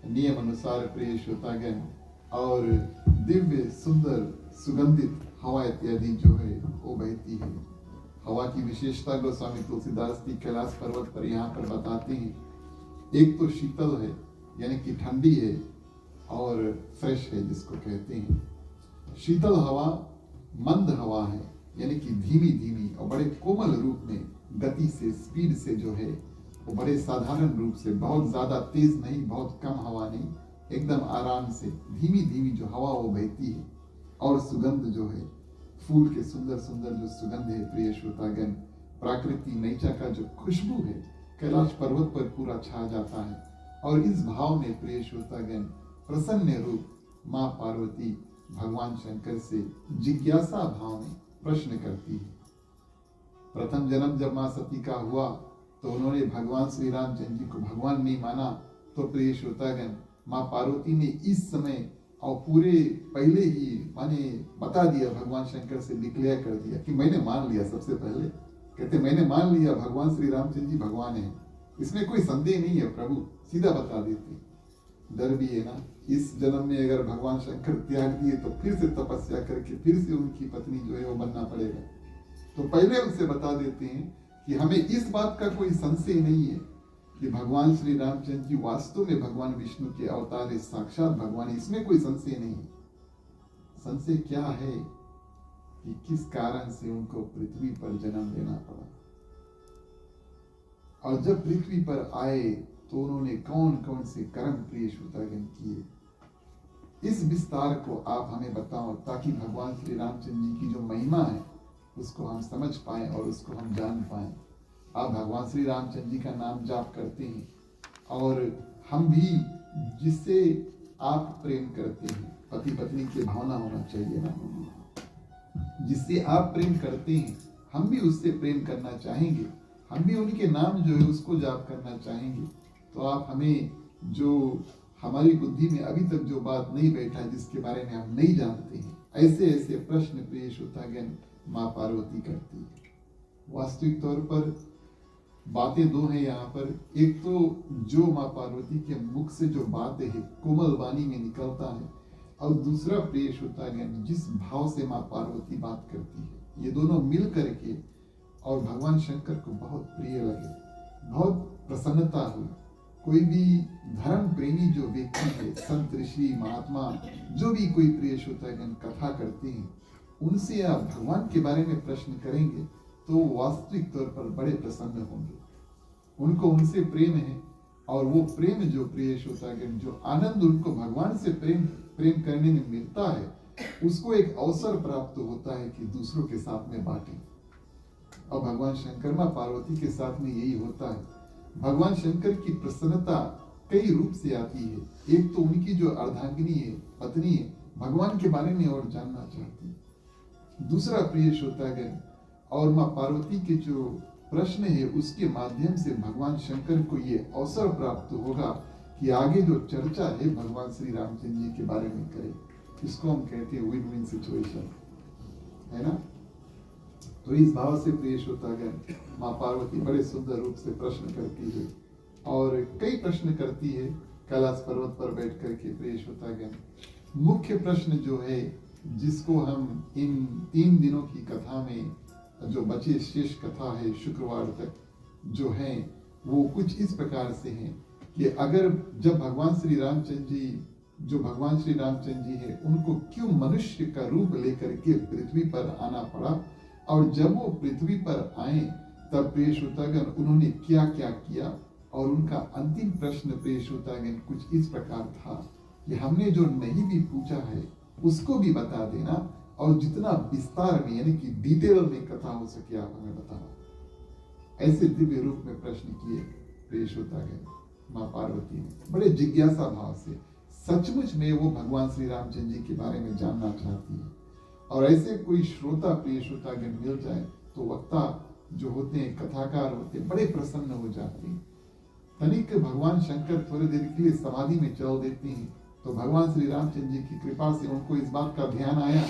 S1: नियम अनुसार प्रिय श्रोतागण और दिव्य सुंदर सुगंधित हवा इत्यादि जो है वो बहती है। हवा की विशेषता गोस्वामी तुलसीदास जी कैलाश पर्वत पर यहाँ पर बताते हैं। एक तो शीतल है यानी कि ठंडी है, और फ्रेश है जिसको कहते हैं। शीतल हवा मंद हवा है यानी कि धीमी धीमी और बड़े कोमल रूप में गति से, स्पीड से जो है वो बड़े साधारण रूप से, बहुत ज्यादा तेज नहीं, बहुत कम हवा नहीं, एकदम आराम से धीमी धीमी जो हवा वो बहती है। और सुगंध जो है, फूल के सुंदर सुंदर जो सुगंध है प्रिय श्रोतागण, प्राकृतिक नैचा का जो खुशबू है कैलाश पर्वत पर पूरा छा जाता है। और इस भाव में प्रिय श्रोतागण प्रसन्न रूप माँ पार्वती भगवान शंकर से जिज्ञासा भाव में प्रश्न करती है। प्रथम जन्म जब माँ सती का हुआ तो उन्होंने भगवान श्री रामचंद्र जी को भगवान नहीं माना, तो प्रिय श्रोतागण माँ पार्वती ने इस समय और पूरे पहले ही माने बता दिया, भगवान शंकर से डिक्लेयर कर दिया कि मैंने मान लिया। सबसे पहले कहते मैंने मान लिया भगवान श्री रामचंद्र जी भगवान है, इसमें कोई संदेह नहीं है प्रभु, सीधा बता देते। डर भी है ना, इस जन्म में अगर भगवान शंकर त्याग दिए तो फिर से तपस्या करके फिर से उनकी पत्नी जो है वो बनना पड़ेगा। तो पहले उनसे बता देते हैं कि हमें इस बात का कोई संशय नहीं है कि भगवान श्री रामचंद्र जी वास्तव में भगवान विष्णु के अवतार है, साक्षात भगवान है, इसमें कोई संशय नहीं है। संशय क्या है कि किस कारण से उनको पृथ्वी पर जन्म लेना पड़ा, और जब पृथ्वी पर आए तो उन्होंने कौन कौन से कर्म प्रिय श्रोतागण किए। इस विस्तार को आप हमें बताओ ताकि भगवान श्री रामचंद्र जी की जो महिमा है उसको हम समझ पाए और उसको हम जान पाए। आप भगवान श्री रामचंद्र जी का नाम जाप करते हैं, और हम भी जिससे आप प्रेम करते हैं, पति पत्नी की भावना होना चाहिए ना, जिससे आप प्रेम करते हैं हम भी उससे प्रेम करना चाहेंगे, हम भी उनके नाम जो है उसको जाप करना चाहेंगे। तो आप हमें जो हमारी बुद्धि में अभी तक जो बात नहीं बैठा है, जिसके बारे में हम नहीं जानते हैं, ऐसे ऐसे प्रश्न प्रिय श्रोतागण माँ पार्वती करती है। वास्तविक तौर पर बातें दो हैं यहाँ पर। एक तो जो माँ पार्वती के मुख से जो बातें है कोमल वाणी में निकलता है, और दूसरा प्रिय श्रोतागण जिस भाव से माँ पार्वती बात करती है, ये दोनों मिल करके और भगवान शंकर को बहुत प्रिय लगे, बहुत प्रसन्नता हुई। कोई भी धर्म प्रेमी जो व्यक्ति है, संत ऋषि महात्मा जो भी कोई प्रिय श्रोतागण कथा करते हैं, उनसे आप भगवान के बारे में प्रश्न करेंगे तो वास्तविक तौर पर बड़े प्रसन्न होंगे। उनको उनसे प्रेम है, और वो प्रेम जो प्रिय श्रोतागण जो आनंद उनको भगवान से प्रेम करने में मिलता है, उसको एक अवसर प्राप्त होता है कि दूसरों के साथ में बांटे। और भगवान शंकर माँ पार्वती के साथ में यही होता है। भगवान शंकर की प्रसन्नता कई रूप से आती है। एक तो उनकी जो अर्धांगिनी है, पत्नी है, भगवान के बारे में और जानना चाहती है। दूसरा प्रिय श्रोतागण और माँ पार्वती के जो प्रश्न है उसके माध्यम से भगवान शंकर को ये अवसर प्राप्त होगा कि आगे जो चर्चा है भगवान श्री रामचंद्र जी के बारे में करें। इसको हम कहते हैं विन विन सिचुएशन, है ना। तो इस भाव से प्रिय श्रोतागण माँ पार्वती बड़े सुंदर रूप से प्रश्न करती है, और कई प्रश्न करती है कैलाश पर्वत पर बैठ करके प्रिय श्रोतागण। मुख्य प्रश्न जो है जिसको हम इन 3 दिनों की कथा में जो बचे शेष कथा है शुक्रवार तक जो है, वो कुछ इस प्रकार से हैं कि अगर जब भगवान श्री रामचंद्र जी है उनको क्यों मनुष्य का रूप लेकर के पृथ्वी पर आना पड़ा, और जब वो पृथ्वी पर आए तब प्रिय श्रोतागण उन्होंने क्या क्या किया। और उनका अंतिम प्रश्न प्रिय श्रोतागण कुछ इस प्रकार था कि हमने जो नहीं भी पूछा है उसको भी बता देना, और जितना विस्तार में यानी कि डिटेल में कथा हो सके आप हमें बताना। ऐसे दिव्य रूप में प्रश्न किए प्रिय श्रोतागण माँ पार्वती ने बड़े जिज्ञासा भाव से। सचमुच में वो भगवान श्री रामचंद्र जी के बारे में जानना चाहती है, और ऐसे कोई श्रोता प्रिय श्रोतागण मिल जाए तो वक्ता जो होते हैं, कथाकार होते हैं, बड़े प्रसन्न हो जाते हैं। तनिक भगवान शंकर थोड़ी देर के लिए समाधि में चल देते हैं, तो भगवान श्री रामचंद्र जी की कृपा से उनको इस बात का ध्यान आया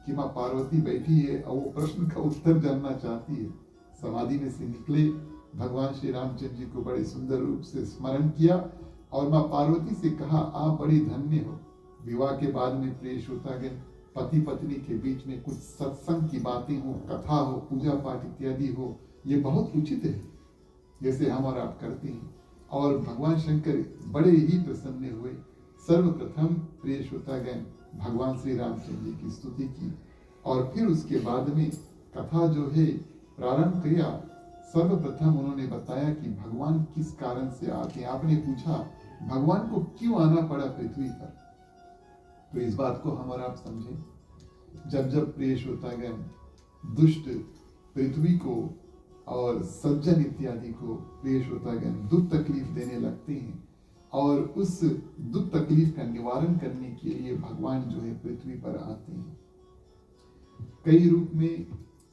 S1: कि माँ पार्वती बैठी है और वो प्रश्न का उत्तर जानना चाहती है। समाधि में से निकले, भगवान श्री रामचंद्र जी को बड़े सुंदर रूप से स्मरण किया और माँ पार्वती से कहा, आप बड़ी धन्य हो। विवाह के बाद में प्रिय श्रोतागण, पति पत्नी के बीच में कुछ सत्संग की बातें हो, कथा हो, पूजा पाठ इत्यादि हो, ये बहुत उचित है, जैसे हम और आप करते हैं। और भगवान शंकर बड़े ही प्रसन्न हुए। सर्वप्रथम प्रिय श्रोतागण भगवान श्री रामचंद्र जी की स्तुति की और फिर उसके बाद में कथा जो है प्रारंभ किया। सर्वप्रथम उन्होंने बताया कि भगवान किस कारण से आते हैं। आपने पूछा भगवान को क्यों आना पड़ा पृथ्वी पर, तो इस बात को हम और आप समझें। जब जब प्रिय श्रोतागण दुष्ट पृथ्वी को और सज्जन इत्यादि को प्रिय श्रोतागण दुख तकलीफ देने लगते हैं और उस दुख तकलीफ का निवारण करने के लिए भगवान जो है पृथ्वी पर आते हैं। कई रूप में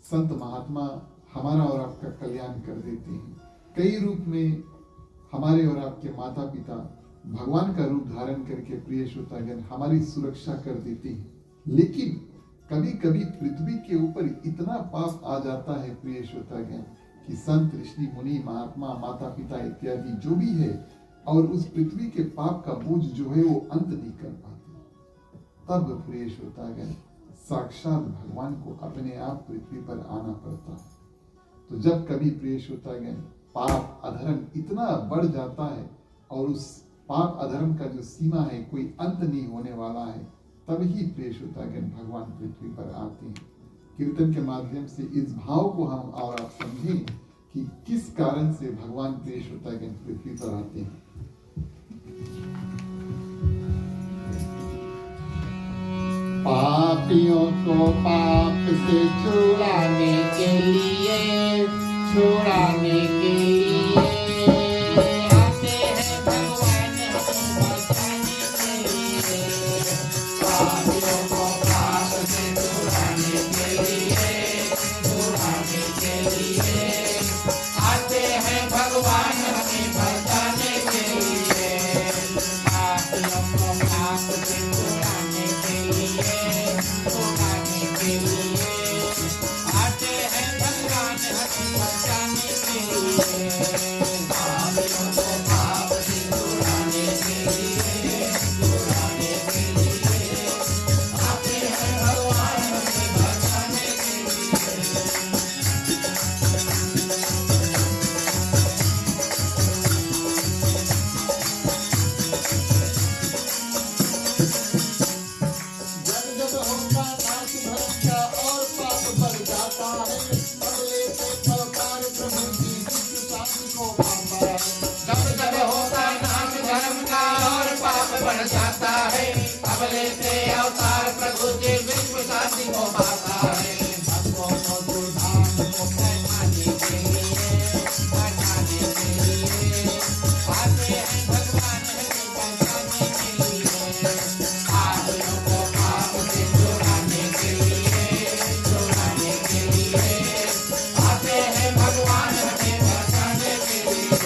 S1: संत महात्मा हमारा और आपका कल्याण कर देते हैं, कई रूप में हमारे और आपके माता पिता भगवान का रूप धारण करके प्रिय श्रोतागण हमारी सुरक्षा कर देते हैं। लेकिन कभी कभी पृथ्वी के ऊपर इतना पाप आ जाता है प्रिय श्रोतागण कि संत ऋषि मुनि महात्मा माता पिता इत्यादि जो भी है और उस पृथ्वी के पाप का बोझ जो है वो अंत नहीं कर पाते। तब प्रिय श्रोतागण साक्षात भगवान को अपने आप पृथ्वी पर आना पड़ता है। तो जब कभी प्रिय श्रोतागण पाप अधर्म इतना बढ़ जाता है और उस पाप अधर्म का जो सीमा है कोई अंत नहीं होने वाला है, तब ही प्रिय श्रोतागण भगवान पृथ्वी पर आते हैं। कीर्तन के माध्यम से इस भाव को हम और आप समझें कि किस कारण से भगवान प्रिय श्रोतागण पृथ्वी पर आते हैं।
S2: पापियों को पाप से छुड़ाने के लिए आते हैं भगवान हमें बचाने के लिए। पापियों को पाप से छुड़ाने के लिए आते हैं भगवान हमें बचाने के लिए। पापियों को पाप से छुड़ाने के लिए आते हैं भगवान हमें बचाने के लिए। पापियों को पाप से छुड़ाने के लिए आते हैं भगवान हमें बचाने के लिए। बढ़ जाता है, अबले से अवतार प्रभु जी विश्व शांति को पाता है। भक्तों को दुर्धाम को बैठाने के लिए आते हैं भगवान हमें बचाने के लिए। पापियों को पाप से छुड़ाने के लिए आते हैं भगवान हमें बचाने के लिए।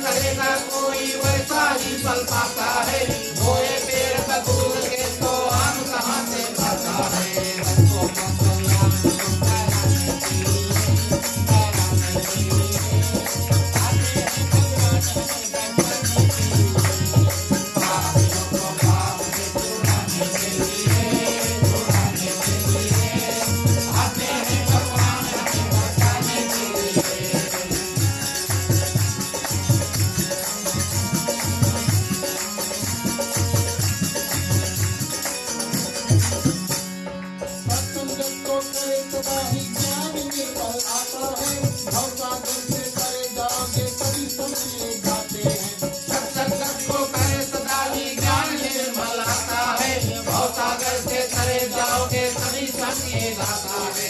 S2: करेगा कोई वैसा ही फल पाता है। बोए पेड़ बबूल के तो आम कहाँ से खाता है। बच्चों का कल्याण कराने के लिए आते हैं भगवान हमें बचाने के लिए। पापियों को पाप से छुड़ाने के लिए आते हैं भगवान हमें बचाने के लिए। सागर से तरे जाओगे सभी संग ये गाता है।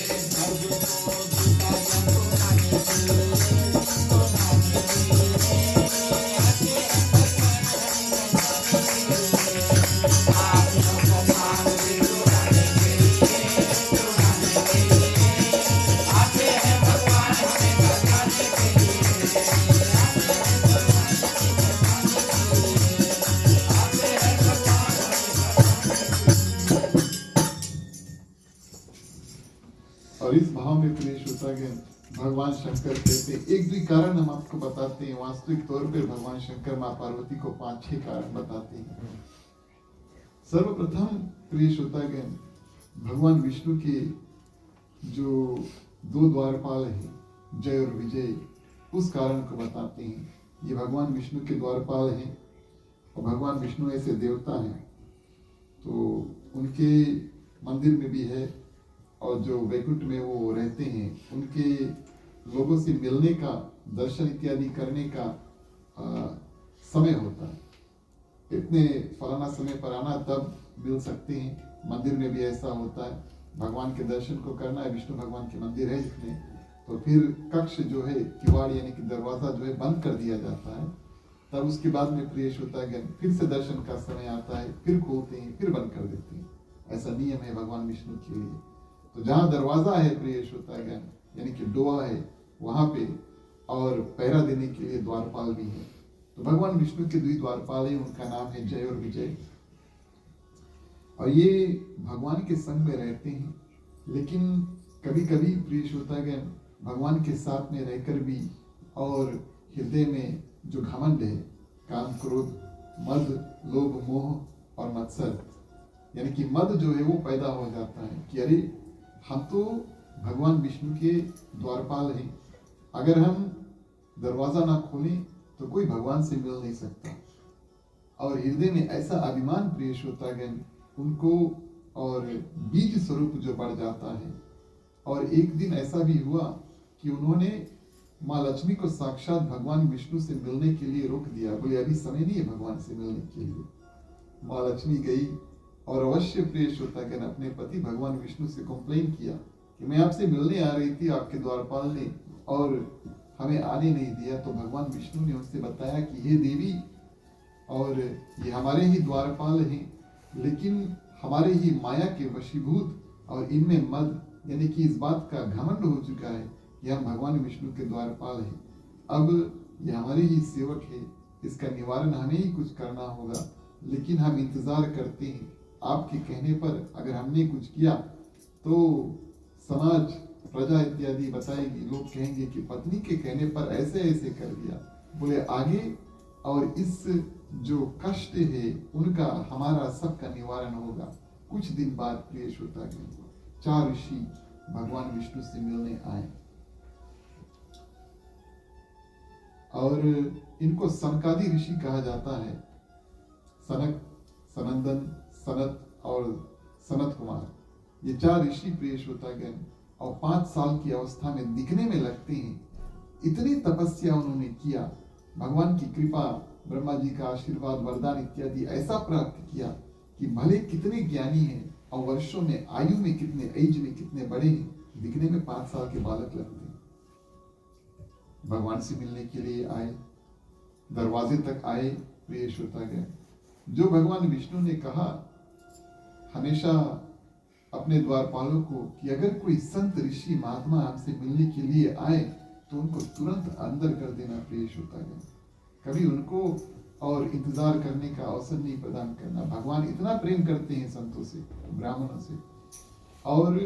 S1: और इस भाव में प्रिय श्रोतागण भगवान शंकर कहते हैं, एक दो कारण हम आपको बताते हैं। वास्तविक तौर पर भगवान शंकर माँ पार्वती को 5-6 कारण बताते हैं। सर्वप्रथम प्रिय श्रोतागण भगवान विष्णु के जो 2 द्वारपाल हैं, जय और विजय, उस कारण को बताते हैं। ये भगवान विष्णु के द्वारपाल हैं और भगवान विष्णु ऐसे देवता हैं, तो उनके मंदिर में भी है और जो वैकुंठ में वो रहते हैं, उनके लोगों से मिलने का, दर्शन इत्यादि करने का समय होता है। इतने फलाना समय पर आना तब मिल सकते हैं। मंदिर में भी ऐसा होता है, भगवान के दर्शन को करना है, विष्णु भगवान के मंदिर है जितने, तो फिर कक्ष जो है, किवाड़ यानी कि दरवाजा जो है बंद कर दिया जाता है। तब उसके बाद में प्रिय श्रोतागण फिर से दर्शन का समय आता है, फिर खोलते हैं, फिर बंद कर देते हैं। ऐसा नियम है भगवान विष्णु के लिए। तो जहाँ दरवाजा है प्रिय श्रोतागण यानी कि डोआ है, वहां पे और पहरा देने के लिए द्वारपाल भी है। तो भगवान विष्णु के 2 द्वारपाल है, उनका नाम है जय और विजय, और ये भगवान के संग में रहते हैं। लेकिन कभी कभी प्रिय श्रोतागण भगवान के साथ में रहकर भी और हृदय में जो घमंड है, काम, क्रोध, मद, लोभ, मोह और मत्सर, यानी कि मद जो है वो पैदा हो जाता है कि अरे हम तो भगवान विष्णु के द्वारपाल हैं, अगर हम दरवाजा ना खोलें तो कोई भगवान से मिल नहीं सकता। और हृदय में ऐसा अभिमान प्रिय श्रोतागण उनको और बीज स्वरूप जो बढ़ जाता है। और एक दिन ऐसा भी हुआ कि उन्होंने माँ लक्ष्मी को साक्षात भगवान विष्णु से मिलने के लिए रोक दिया, बोले अभी समय नहीं है भगवान से मिलने के लिए। माँ लक्ष्मी गई और अवश्य प्रिय श्रोतागण अपने पति भगवान विष्णु से कंप्लेन किया कि मैं आपसे मिलने आ रही थी, आपके द्वारपाल ने और हमें आने नहीं दिया। तो भगवान विष्णु ने उनसे बताया कि हे देवी, और ये हमारे ही द्वारपाल हैं, लेकिन हमारे ही माया के वशीभूत और इनमें मद यानी कि इस बात का घमंड हो चुका है कि हम भगवान विष्णु के द्वारपाल हैं। अब ये हमारे ही सेवक है, इसका निवारण हमें ही कुछ करना होगा। लेकिन हम इंतजार करते हैं आपके कहने पर। अगर हमने कुछ किया तो समाज, प्रजा इत्यादि बताएगी, लोग कहेंगे कि पत्नी के कहने पर ऐसे ऐसे कर दिया। बोले आगे और इस जो कष्ट है उनका, हमारा सबका निवारण होगा। कुछ दिन बाद प्रिय श्रोतागण 4 ऋषि भगवान विष्णु से मिलने आए और इनको सनकादि ऋषि कहा जाता है। सनक, सनंदन, सनत और सनत कुमार, ये 4 ऋषि प्रिय श्रोतागण और 5 साल की अवस्था में दिखने में लगते हैं। इतनी तपस्या उन्होंने किया, भगवान की कृपा, ब्रह्मा जी का आशीर्वाद, वरदान इत्यादि ऐसा प्राप्त किया कि भले कितने ज्ञानी हैं और वर्षों में, आयु में कितने, एज में कितने बड़े हैं, दिखने में 5 साल के बालक लगते हैं। भगवान से मिलने के लिए आए, दरवाजे तक आए प्रिय श्रोतागण। जो भगवान विष्णु ने कहा हमेशा अपने द्वारपालों को कि अगर कोई संत, ऋषि, महात्मा हमसे मिलने के लिए आए तो उनको तुरंत अंदर कर देना प्रिय श्रोतागण। कभी उनको और इंतजार करने का अवसर नहीं प्रदान करना। भगवान इतना प्रेम करते हैं संतों से, ब्राह्मणों से। और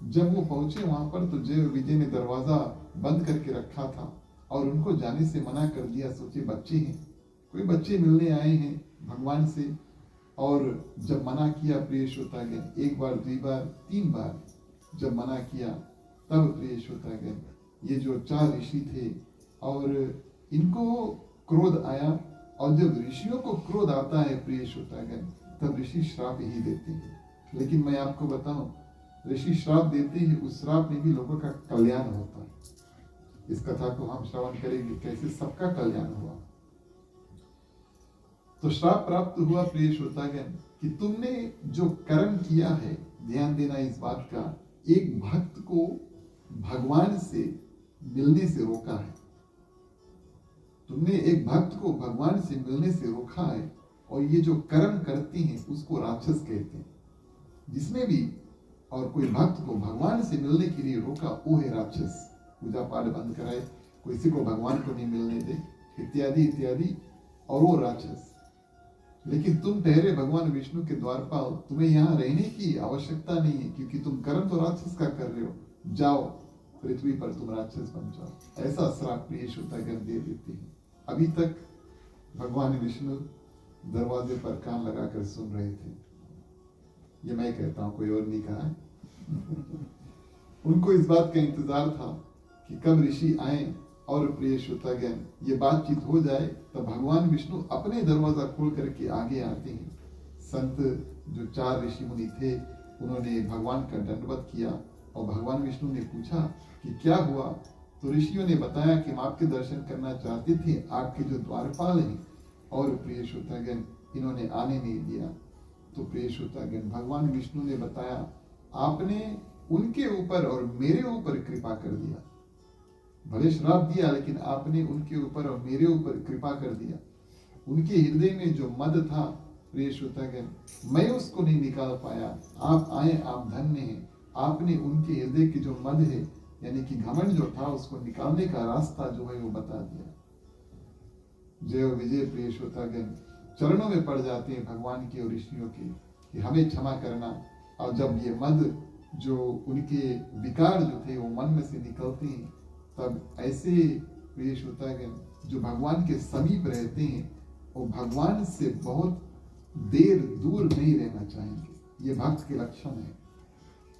S1: जब वो पहुंचे वहां पर तो जय विजय ने दरवाजा बंद करके रखा था और उनको जाने से मना कर दिया। सोचे बच्चे हैं, कोई बच्चे मिलने आए हैं भगवान से, और जब मना किया प्रिय श्रोतागण, 1 बार, 2 बार, 3 बार जब मना किया, तब प्रिय श्रोतागण ये जो 4 ऋषि थे और इनको क्रोध आया। और जब ऋषियों को क्रोध आता है प्रिय श्रोतागण, तब ऋषि श्राप ही देते हैं। लेकिन मैं आपको बताऊं, ऋषि श्राप देते हैं, उस श्राप में भी लोगों का कल्याण होता है। इस कथा को हम श्रवण करेंगे कैसे सबका कल्याण हुआ। तो श्राप प्राप्त हुआ प्रिय श्रोतागण कि तुमने जो कर्म किया है, ध्यान देना इस बात का, एक भक्त को भगवान से मिलने से रोका है। तुमने एक भक्त को भगवान से मिलने से रोका है, और ये जो कर्म करते हैं उसको राक्षस कहते हैं। जिसने भी और कोई भक्त को भगवान से मिलने के लिए रोका, वो है राक्षस। पूजा पाठ बंद कराए, किसी को भगवान को नहीं मिलने दे, इत्यादि इत्यादि, और वो राक्षस। लेकिन तुम ठहरे भगवान विष्णु के द्वारपाल, तुम्हें यहाँ रहने की आवश्यकता नहीं है, क्योंकि तुम कर्म तो राक्षस का कर रहे हो। जाओ पृथ्वी पर तुम राक्षस बन जाओ। ऐसा श्राप प्रिय श्रोतागण दे देती है। अभी तक भगवान विष्णु दरवाजे पर कान लगाकर सुन रहे थे। ये मैं कहता हूं, कोई और नहीं कहा है। उनको इस बात का इंतजार था कि कब ऋषि आए और प्रिय श्रोतागण ये बातचीत हो जाए, तब भगवान विष्णु अपने दरवाजा खोल करके आगे आते हैं। संत जो 4 ऋषि मुनि थे उन्होंने भगवान का दंडवत किया और भगवान विष्णु ने पूछा कि क्या हुआ। तो ऋषियों ने बताया कि हम आपके दर्शन करना चाहते थे, आपके जो द्वारपाल हैं। और प्रिय श्रोतागण इन्होंने आने नहीं दिया। तो प्रिय श्रोतागण भगवान विष्णु ने बताया, आपने उनके ऊपर और मेरे ऊपर कृपा कर दिया। भले श्राप दिया, लेकिन आपने उनके ऊपर और मेरे ऊपर कृपा कर दिया। उनके हृदय में जो मद था प्रिय श्रोतागण, मैं उसको नहीं निकाल पाया। आप आए, आप धन्य हैं। आपने उनके हृदय की जो मद है, यानी कि घमंड जो था, उसको निकालने का रास्ता जो है वो बता दिया। जय और विजय प्रिय श्रोतागण चरणों में पड़ जाते हैं भगवान के और ऋषियों के कि हमें क्षमा करना। और जब ये मद जो उनके विकार जो थे वो मन में से निकलते हैं, तब ऐसे प्रिय श्रोतागण जो भगवान के समीप रहते हैं वो भगवान से बहुत देर दूर नहीं रहना चाहेंगे। ये भक्त के लक्षण है।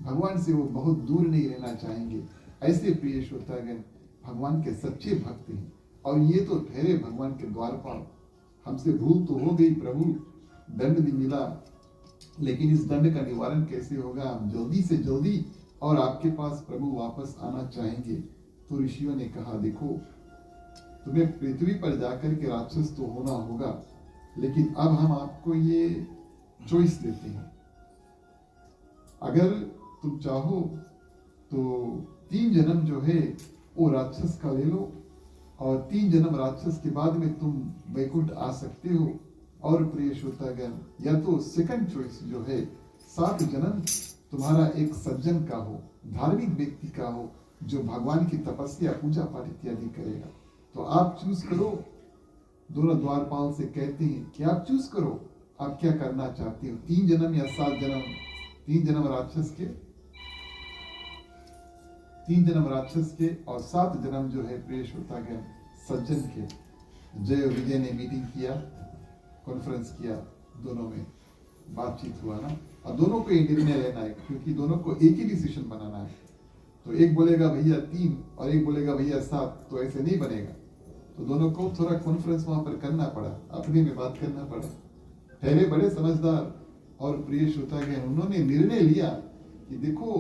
S1: भगवान से वो बहुत दूर नहीं रहना चाहेंगे। ऐसे प्रिय श्रोतागण भगवान के सच्चे भक्त हैं। और ये तो ठहरे भगवान के द्वारपाल। हमसे भूल तो हो गई प्रभु, दंड भी मिला, लेकिन इस दंड का निवारण कैसे होगा। हम जल्दी से जल्दी और आपके पास प्रभु वापस आना चाहेंगे। तो ऋषियों ने कहा, देखो तुम्हें पृथ्वी पर जाकर के राक्षस तो होना होगा, लेकिन अब हम आपको ये चॉइस देते हैं। अगर तुम चाहो तो 3 जन्म जो है वो राक्षस का ले लो, और 3 जन्म राक्षस के बाद में तुम वैकुंठ आ सकते हो। और प्रिय श्रोतागण या तो सेकंड चॉइस जो है 7 जन्म तुम्हारा एक सज्जन का हो, धार्मिक व्यक्ति का हो, जो भगवान की तपस्या पूजा पाठ इत्यादि करेगा। तो आप चूज करो। दोनों द्वारपाल से कहते हैं कि आप चूज करो, आप क्या करना चाहते हो, 3 जन्म या 7 जन्म। 3 जन्म राक्षस के, 3 जन्म राक्षस के और 7 जन्म जो है प्रिय श्रोतागण सज्जन के। जय और विजय ने मीटिंग किया, कॉन्फ्रेंस किया, दोनों में बातचीत हुआ ना, और दोनों को एक निर्णय लेना है, क्योंकि दोनों को एक ही डिसीजन बनाना है। तो एक बोलेगा भैया 3 और एक बोलेगा भैया 7, तो ऐसे नहीं बनेगा। तो दोनों को थोड़ा कॉन्फ्रेंस वहां पर करना पड़ा, अपने में बात करना पड़ा। ठहरे बड़े समझदार और प्रिय श्रोतागण उन्होंने निर्णय लिया कि देखो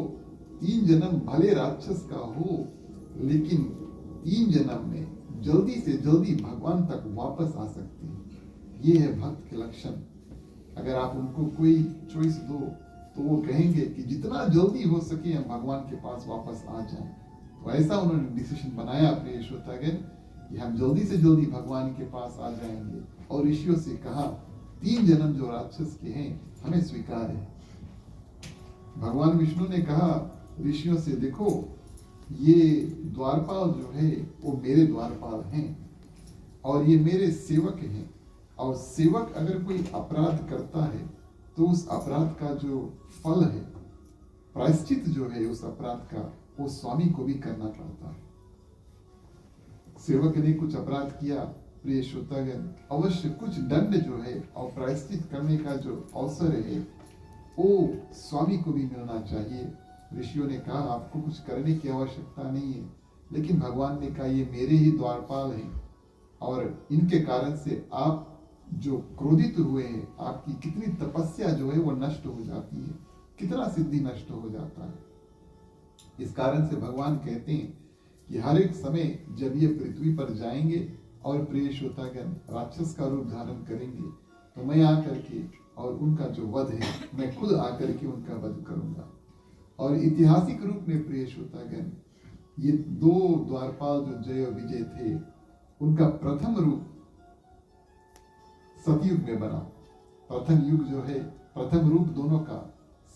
S1: 3 जन्म भले राक्षस का हो, लेकिन 3 जन्म में जल्दी से जल्दी भगवान तक वापस आ सकते हैं। ये है भक्त के लक्षण। अगर आप उनको कोई चॉइस दो तो वो कहेंगे कि जितना जल्दी हो सके हम भगवान के पास वापस आ जाएं। तो ऐसा उन्होंने डिसीजन बनाया प्रिय श्रोतागण कि हम जल्दी से जल्दी भगवान के पास आ जाएंगे। और ऋषियों से कहा 3 जन्म जो राक्षस के हैं हमें स्वीकार है। भगवान विष्णु ने कहा ऋषियों से, देखो ये द्वारपाल जो है वो मेरे द्वारपाल हैं और ये मेरे सेवक हैं। और सेवक अगर कोई अपराध करता है तो उस अपराध का जो फल है, प्रायश्चित जो है उस अपराध का, वो स्वामी को भी करना पड़ता है। सेवक ने कुछ अपराध किया प्रिय श्रोतागण, अवश्य कुछ दंड जो है और प्रायश्चित करने का जो अवसर है वो स्वामी को भी मिलना चाहिए। ऋषियों ने कहा आपको कुछ करने की आवश्यकता नहीं है, लेकिन भगवान ने कहा ये मेरे ही द्वारपाल हैं और इनके कारण से आप जो क्रोधित हुए हैं, आपकी कितनी तपस्या जो है वो नष्ट हो जाती है, कितना सिद्धि नष्ट हो जाता है। इस कारण से भगवान कहते हैं कि हर एक समय जब ये पृथ्वी पर जाएंगे और प्रिय श्रोतागण राक्षस का रूप धारण करेंगे, तो मैं आकर के और उनका जो वध है मैं खुद आकर के उनका वध करूंगा। और ऐतिहासिक रूप में प्रिय श्रोतागण ये 2 द्वारपाल जो जय और विजय थे, उनका प्रथम रूप सतयुग में बना। प्रथम युग जो है, प्रथम रूप दोनों का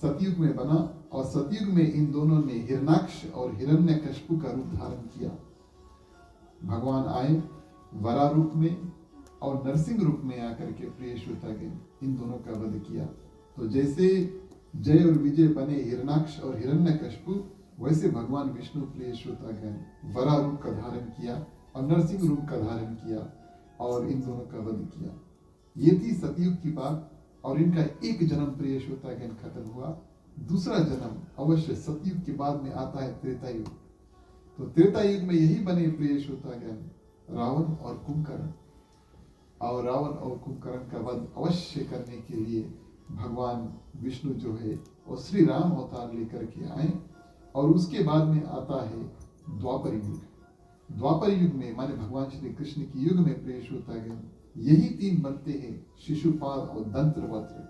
S1: सतयुग में बना और सतयुग में इन दोनों ने हिरण्याक्ष और हिरण्यकशिपु का रूप धारण किया। भगवान आए वरा रूप में और नरसिंह रूप में आकर के प्रिय श्रोतागण इन दोनों का वध किया। तो जैसे जय और विजय बने हिरण्याक्ष और हिरण्यकशिपु, वैसे भगवान विष्णु प्रिय श्रोतागण वरा रूप का धारण किया और नरसिंह रूप का धारण किया और इन दोनों का वध किया। ये थी सतयुग की बात और इनका एक जन्म प्रिय श्रोतागण खत्म हुआ। दूसरा जन्म अवश्य सतयुग के बाद में आता है त्रेता युग। तो त्रेता युग में यही बने प्रिय श्रोतागण रावण और कुंभकर्ण, और रावण और कुंभकर्ण का वध अवश्य करने के लिए भगवान विष्णु जो है वो श्री राम अवतार लेकर के आए। और उसके बाद में आता है द्वापर युग। द्वापर युग में माने भगवान श्री कृष्ण की युग में प्रिय श्रोतागण यही तीन बनते हैं, शिशुपाल और दंत्रवक्त्र,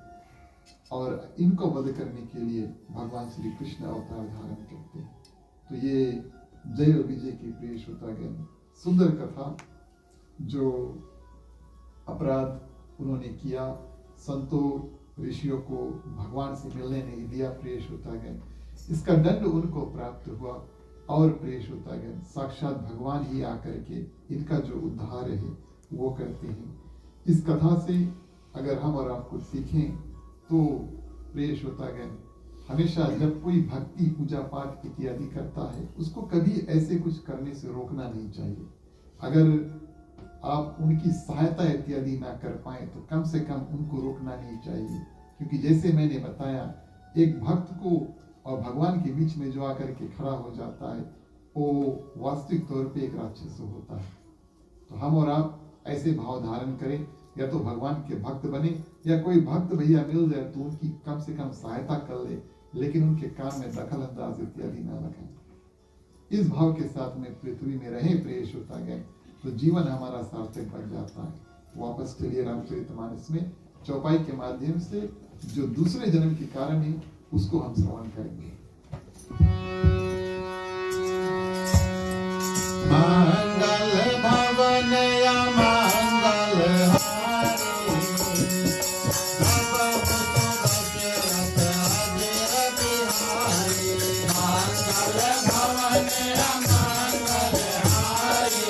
S1: और इनको वध करने के लिए भगवान श्री कृष्ण अवतार धारण करते हैं। तो ये जय और विजय की प्रिय श्रोतागण सुंदर कथा, जो अपराध उन्होंने किया, संतों ऋषियों को भगवान से मिलने नहीं दिया प्रिय श्रोतागण, इसका दंड उनको प्राप्त हुआ। और प्रिय श्रोतागण साक्षात भगवान ही आकर के इनका जो उद्धार है वो करते हैं। इस कथा से अगर हम और आप कुछ सीखें तो प्रिय श्रोतागण हमेशा जब कोई भक्ति पूजा पाठ इत्यादि करता है उसको कभी ऐसे कुछ करने से रोकना नहीं चाहिए। अगर आप उनकी सहायता इत्यादि ना कर पाए तो कम से कम उनको रोकना नहीं चाहिए, क्योंकि जैसे मैंने बताया एक भक्त को और भगवान के बीच में जो आकर के खड़ा हो जाता है वो वास्तविक तौर पे एक राक्षस होता है। तो हम और आप ऐसे भाव धारण करें, या तो भगवान के भक्त बने या कोई भक्त भैया मिल जाए तो उनकी कम से कम सहायता कर ले, लेकिन उनके काम में दखल अंदाज इत्यादि न रखें। इस भाव के साथ में पृथ्वी में रहे प्रिय श्रोतागण तो जीवन हमारा सार्थक बन जाता है। वापस चलिए रामचरितमानस में चौपाई के माध्यम से जो दूसरे जन्म के कारण है उसको हम श्रवण करेंगे।
S2: मंगल भवन या मंगल हारी, मंगल भवन या मंगल हारी,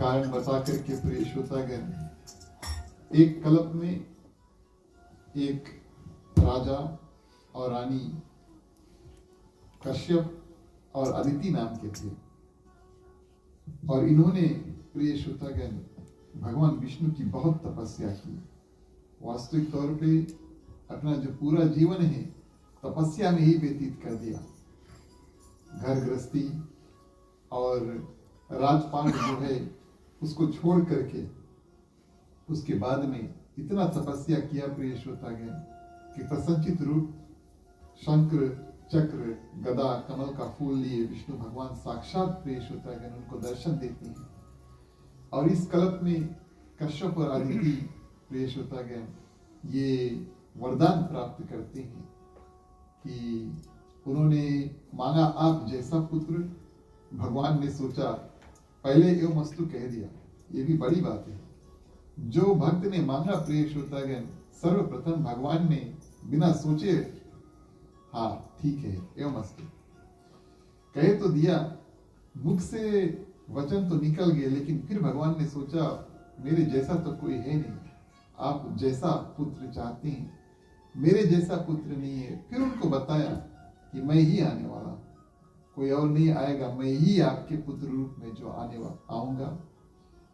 S1: कारण बता करके प्रिय श्रोतागण, एक कल्प में एक राजा और रानी कश्यप और अदिति नाम के थे। और इन्होंने प्रिय श्रोतागण भगवान विष्णु की बहुत तपस्या की। वास्तविक तौर पे अपना जो पूरा जीवन है तपस्या में ही व्यतीत कर दिया। घर गृहस्थी और राजपाट जो है उसको छोड़ करके उसके बाद में इतना तपस्या किया प्रिय श्रोतागण कि प्रसंचित रूप शंकर चक्र गदा कमल का फूल लिए विष्णु भगवान साक्षात प्रिय श्रोतागण उनको दर्शन देते हैं। और इस कल्प में कश्यप और अदिति प्रिय श्रोतागण ये वरदान प्राप्त करते हैं कि उन्होंने मांगा आप जैसा पुत्र। भगवान ने सोचा पहले एवं मस्तु कह दिया, ये भी बड़ी बात है। जो भक्त ने मांगा प्रिय श्रोतागण सर्वप्रथम भगवान ने बिना सोचे हाँ ठीक है एवं मस्तु कहे तो दिया, मुख से वचन तो निकल गए, लेकिन फिर भगवान ने सोचा मेरे जैसा तो कोई है नहीं, आप जैसा पुत्र चाहते हैं, मेरे जैसा पुत्र नहीं है। फिर उनको बताया कि मैं ही आने वाला, कोई और नहीं आएगा, मैं ही आपके पुत्र रूप में जो आऊंगा।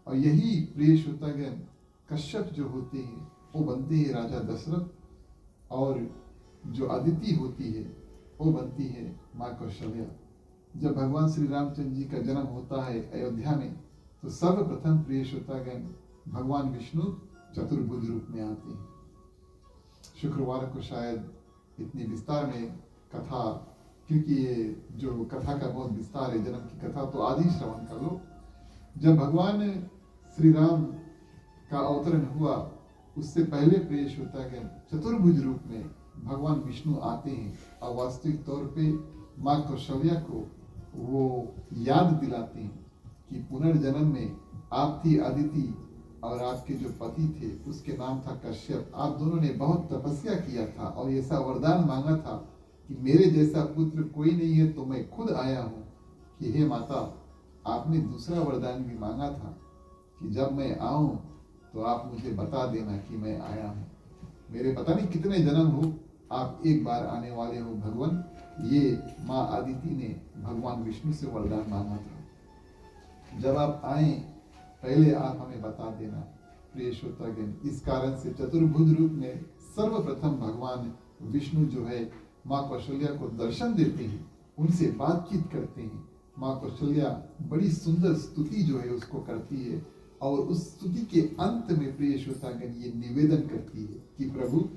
S1: और यही प्रिय श्रोतागण कश्यप जो होते हैं वो बनते हैं राजा दशरथ, और जो अदिति होती है वो बनती है माँ कौशल्या। जब भगवान श्री रामचंद्र जी का जन्म होता है अयोध्या में तो सर्वप्रथम प्रिय श्रोतागण भगवान विष्णु चतुर्भुज रूप में आते हैं। शुक्रवार को शायद इतनी विस्तार में कथा, क्योंकि ये जो कथा का बहुत विस्तार है जन्म की कथा, तो आदि श्रवण कर लो। जब भगवान श्री राम का अवतरण हुआ उससे पहले प्रिय श्रोतागण चतुर्भुज रूप में भगवान विष्णु आते हैं और वास्तविक तौर पे माँ कौशल्या को वो याद दिलाते हैं कि पुनर्जन्म में आप थी अदिति और आपके जो पति थे उसके नाम था कश्यप। आप दोनों ने बहुत तपस्या किया था और ऐसा वरदान मांगा था कि मेरे जैसा पुत्र कोई नहीं है, तो मैं खुद आया हूँ कि हे माता, आपने दूसरा वरदान भी मांगा था कि जब मैं आऊं तो आप मुझे बता देना कि मैं आया हूँ। मेरे पता नहीं कितने जन्म हो, आप एक बार आने वाले हो भगवान। ये माँ अदिति ने भगवान विष्णु से वरदान मांगा था, जब आप आए पहले आप हमें बता देना। प्रिय श्रोतागण इस कारण से चतुर्भुज रूप में सर्वप्रथम भगवान विष्णु जो है माँ कौशल्या को दर्शन देते हैं, उनसे बातचीत करते हैं। माँ कौशल्या बड़ी सुंदर स्तुति जो है उसको करती है और उस स्तुति के अंत में प्रिय श्रोतागण ये निवेदन करती है कि प्रभु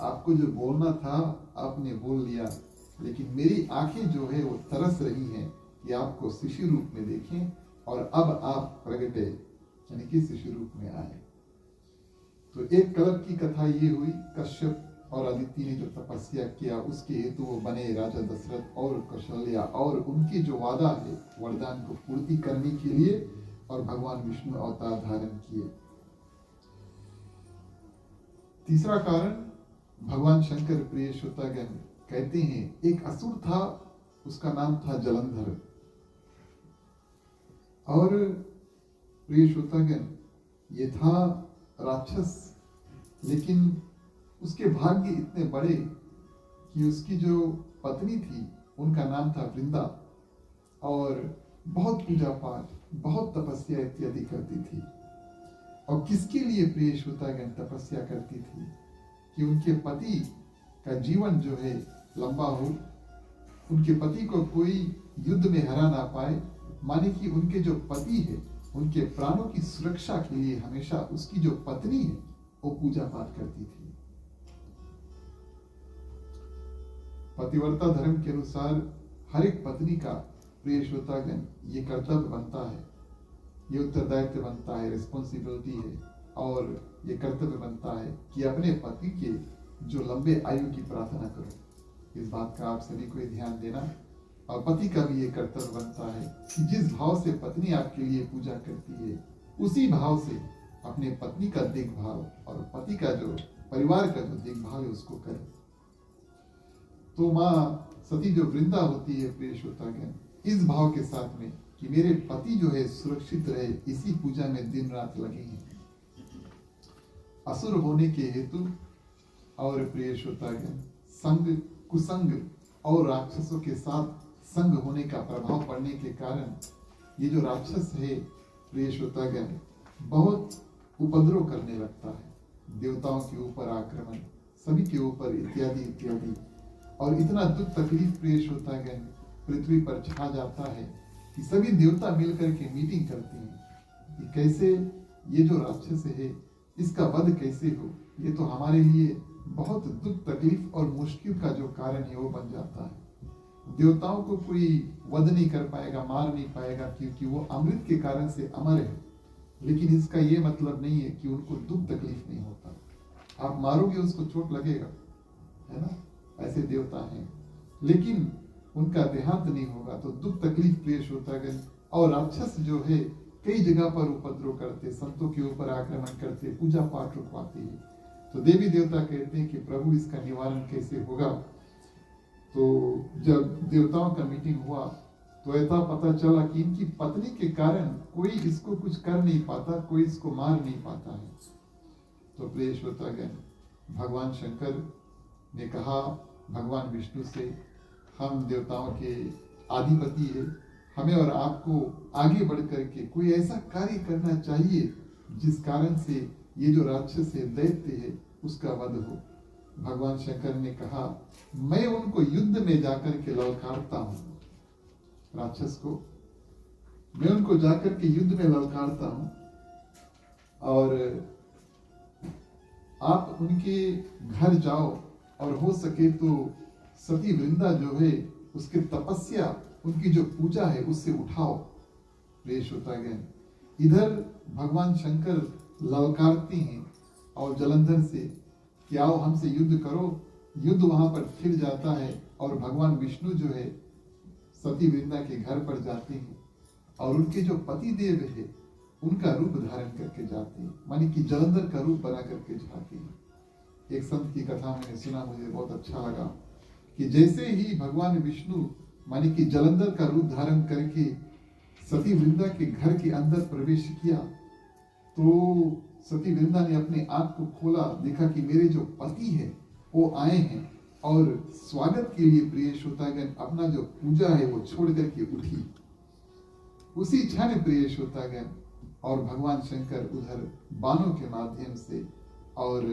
S1: आपको जो बोलना था आपने बोल लिया, लेकिन मेरी आंखें जो है वो तरस रही हैं कि आपको शिशु रूप में देखें, और अब आप प्रगटे यानी कि शिशु रूप में आए। तो एक कल्प की कथा ये हुई, कश्यप और अदिति ने जो तपस्या किया उसके हेतु वो बने राजा दशरथ और कौशल्या, और उनके जो वादा है वरदान को पूर्ति करने के लिए और भगवान विष्णु अवतार धारण किए। तीसरा कारण भगवान शंकर प्रिय श्रोतागण कहते हैं एक असुर था, उसका नाम था जलंधर। और प्रिय श्रोतागण ये था राक्षस, लेकिन उसके भाग्य इतने बड़े कि उसकी जो पत्नी थी उनका नाम था वृंदा, और बहुत पूजा पाठ बहुत तपस्या इत्यादि करती थी। और किसके लिए प्रिय श्रोतागण तपस्या करती थी कि उनके पति का जीवन जो है लंबा हो, उनके पति को कोई युद्ध में हरा ना पाए, माने कि उनके जो पति है उनके प्राणों की सुरक्षा के लिए हमेशा उसकी जो पत्नी है वो पूजा पाठ करती थी। पतिव्रता धर्म के अनुसार हर एक पत्नी का प्रिय श्रोतागण ये कर्तव्य बनता है, ये उत्तरदायित्व बनता है, रिस्पॉन्सिबिलिटी है, और ये कर्तव्य बनता है कि अपने पति के जो लंबे आयु की प्रार्थना करो। इस बात का आप सभी को ध्यान देना, और पति का भी ये कर्तव्य बनता है कि जिस भाव से पत्नी आपके लिए पूजा करती है उसी भाव से अपने पत्नी का देखभाल और पति का जो परिवार का जो देखभाल है उसको करें। तो माँ सती जो वृंदा होती है प्रिय श्रोतागण इस भाव के साथ में कि मेरे पति जो है सुरक्षित रहे, इसी पूजा में दिन रात लगे हैं। असुर होने के हेतु और प्रिय श्रोतागण संग कुसंग और राक्षसों के साथ संग होने का प्रभाव पड़ने के कारण ये जो राक्षस है प्रिय श्रोतागण बहुत उपद्रव करने लगता है, देवताओं के ऊपर आक्रमण, सभी के ऊपर इत्यादि इत्यादि। और इतना दुख तकलीफ प्रिय श्रोतागण पृथ्वी पर छा जाता है कि सभी देवता मिलकर के मीटिंग करते हैं कि कैसे ये जो राक्षस है इसका वध कैसे हो। ये तो हमारे लिए बहुत दुख तकलीफ और मुश्किल का जो कारण है वो बन जाता है। देवताओं को कोई वध नहीं कर पाएगा, मार नहीं पाएगा, क्योंकि वो अमृत के कारण से अमर है। लेकिन इसका ये मतलब नहीं है कि उनको दुख तकलीफ नहीं होता। आप मारोगे उसको चोट लगेगा, है ना, ऐसे देवता हैं, लेकिन उनका देहांत नहीं होगा तो दुख तकलीफ प्रिय श्रोतागण। और राक्षस जो है कई जगह पर उपद्रव करते, संतों के ऊपर आक्रमण करते, पूजा पाठ रुकवाते हैं। तो देवी देवता कहते हैं कि प्रभु इसका निवारण कैसे होगा। तो जब देवताओं का मीटिंग हुआ तो ऐसा पता चला कि इनकी पत्नी के कारण कोई इसको कुछ कर नहीं पाता, कोई इसको मार नहीं पाता है। तो प्रिय श्रोतागण, भगवान शंकर ने कहा भगवान विष्णु से, हम देवताओं के आधिपति है, हमें और आपको आगे बढ़ करके कोई ऐसा कार्य करना चाहिए जिस कारण से ये जो राक्षस है, दैत्य है, उसका वध हो। भगवान शंकर ने कहा, मैं उनको युद्ध में जाकर के ललकारता हूं, राक्षस को मैं उनको जाकर के युद्ध में ललकारता हूं, और आप उनके घर जाओ और हो सके तो सती वृंदा जो है उसके तपस्या, उनकी जो पूजा है उससे उठाओ। प्रिय श्रोतागण, इधर भगवान शंकर ललकारते हैं और जलंधर से कि आओ हमसे युद्ध करो। युद्ध वहां पर छिड़ जाता है और भगवान विष्णु जो है सती वृंदा के घर पर जाते हैं और उनके जो पति देव है उनका रूप धारण करके जाते हैं, मानी कि जलंधर का रूप बना करके जाते हैं। एक संत की कथा मैंने सुना, मुझे बहुत अच्छा लगा कि जैसे ही भगवान विष्णु मानी कि जलंधर का रूप धारण करके सती वृंदा के घर के अंदर प्रवेश किया तो सती वृंदा ने अपने आंख को खोला, देखा कि मेरे जो पति है वो आए हैं और स्वागत के लिए प्रिय श्रोतागण अपना जो पूजा है वो छोड़ करके उठी। उसी क्षण प्रिय श्रोतागण और भगवान शंकर उधर बाणों के माध्यम से और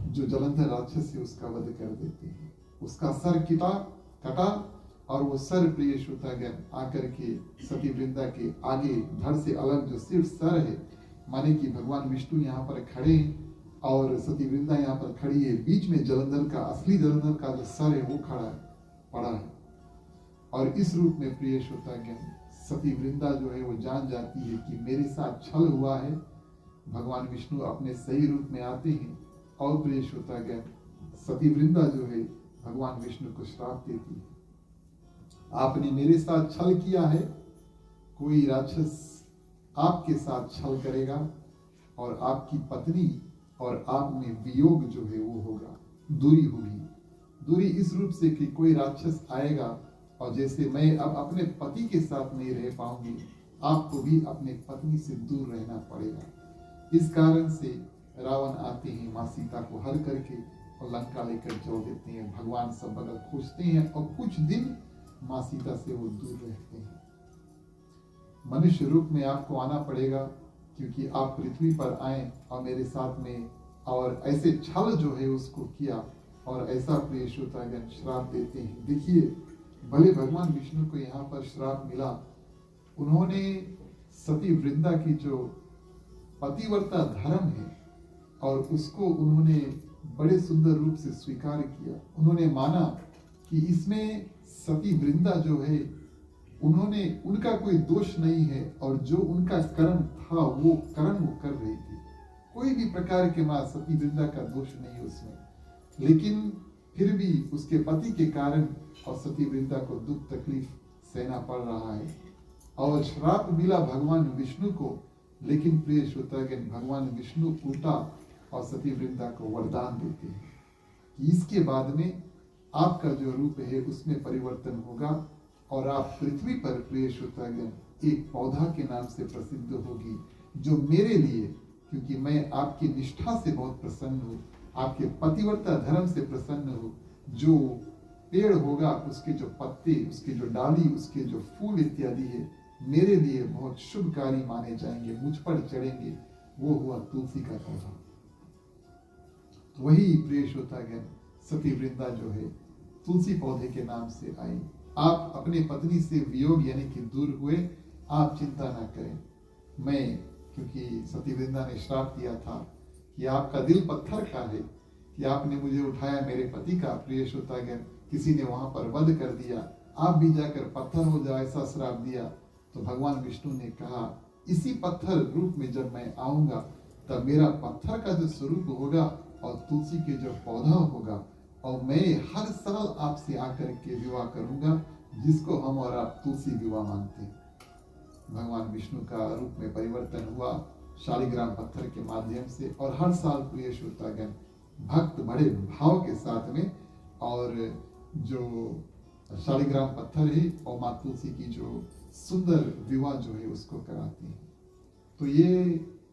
S1: जो जलंधर राक्षस है उसका वध कर देते हैं। उसका सर कटा और वो सर प्रिय श्रोतागण आकर के सती वृंदा के आगे धड़ से अलग जो सिर्फ सर है, माने कि भगवान विष्णु यहाँ पर खड़े हैं और सती वृंदा यहाँ पर खड़ी है, बीच में जलंधर का असली जलंधर का जो सर है वो पड़ा है। और इस रूप में प्रिय श्रोतागण सती वृंदा जो है वो जान जाती है कि मेरे साथ छल हुआ है। भगवान विष्णु अपने सही रूप में आते हैं और प्रिय श्रोतागण सती वृंदा जो है भगवान विष्णु को श्राप देती है, आपने मेरे साथ छल किया है, कोई राक्षस आपके साथ छल करेगा और आपकी पत्नी और आप में वियोग जो है वो होगा, दूरी होगी। दूरी इस रूप से कि कोई राक्षस आएगा और जैसे मैं अब अपने पति के साथ नहीं रह पाऊंगी, आपको भी अपने पत्नी से दूर रहना पड़ेगा। इस कारण से रावण आते हैं, माँ सीता को हर करके और लंका लेकर चल देते हैं। भगवान सब बगल खोजते हैं और कुछ दिन माँ सीता से वो दूर रहते हैं। मनुष्य रूप में आपको आना पड़ेगा क्योंकि आप पृथ्वी पर आए और मेरे साथ में और ऐसे छल जो है उसको किया और ऐसा प्रिय श्रोतागण श्राप देते हैं। देखिए, भले भगवान विष्णु को यहाँ पर श्राप मिला, उन्होंने सती वृंदा की जो पतिव्रता धर्म है और उसको उन्होंने बड़े सुंदर रूप से स्वीकार किया। उन्होंने माना कि इसमें सती वृंदा जो है उनका कोई दोष नहीं है और जो उनका कर्म था वो कर्म वो कर रही थी, कोई भी प्रकार के माँ सती वृंदा का दोष नहीं उसमें। लेकिन फिर भी उसके पति के कारण और सती वृंदा को दुख तकलीफ सहना पड़ रहा है और श्राप मिला भगवान विष्णु को। लेकिन प्रिय श्रोतागण भगवान विष्णु उल्टा और सती वृंदा को वरदान देते हैं कि इसके बाद में आपका जो रूप है उसमें परिवर्तन होगा और आप पृथ्वी पर प्रिय श्रोतागण एक पौधा के नाम से प्रसिद्ध होगी, जो मेरे लिए, क्योंकि मैं आपकी निष्ठा से बहुत प्रसन्न हूँ, आपके पतिव्रता धर्म से प्रसन्न हूँ, जो पेड़ होगा उसके जो पत्ते, उसके जो डाली, उसके जो फूल इत्यादि है मेरे लिए बहुत शुभकारी माने जाएंगे, मुझ पर चढ़ेंगे, वो हुआ तुलसी का पौधा। तो वही प्रिय श्रोतागण सती वृंदा जो है तुलसी पौधे के नाम से आई। आप अपने पत्नी से वियोग यानी कि दूर हुए, आप चिंता ना करें। मैं, क्योंकि सती वृंदा ने श्राप दिया था कि आपका दिल पत्थर का है कि आपने मुझे उठाया मेरे पति का, प्रिय श्रोतागण किसी ने वहां पर वध कर दिया, आप भी जाकर पत्थर हो जाओ, ऐसा श्राप दिया। तो भगवान विष्णु ने कहा इसी पत्थर रूप में जब मैं आऊंगा तब मेरा पत्थर का जो स्वरूप होगा और तुलसी के जो पौधा होगा, और मैं हर साल आपसे आकर के विवाह करूंगा, जिसको हम और आप तुलसी विवाह मानते हैं। भगवान विष्णु का रूप में परिवर्तन हुआ शालिग्राम पत्थर के माध्यम से, और हर साल प्रिय श्रोतागण भक्त बड़े भाव के साथ में और जो शालिग्राम पत्थर है और माँ तुलसी की जो सुंदर विवाह जो है उसको कराते हैं। तो ये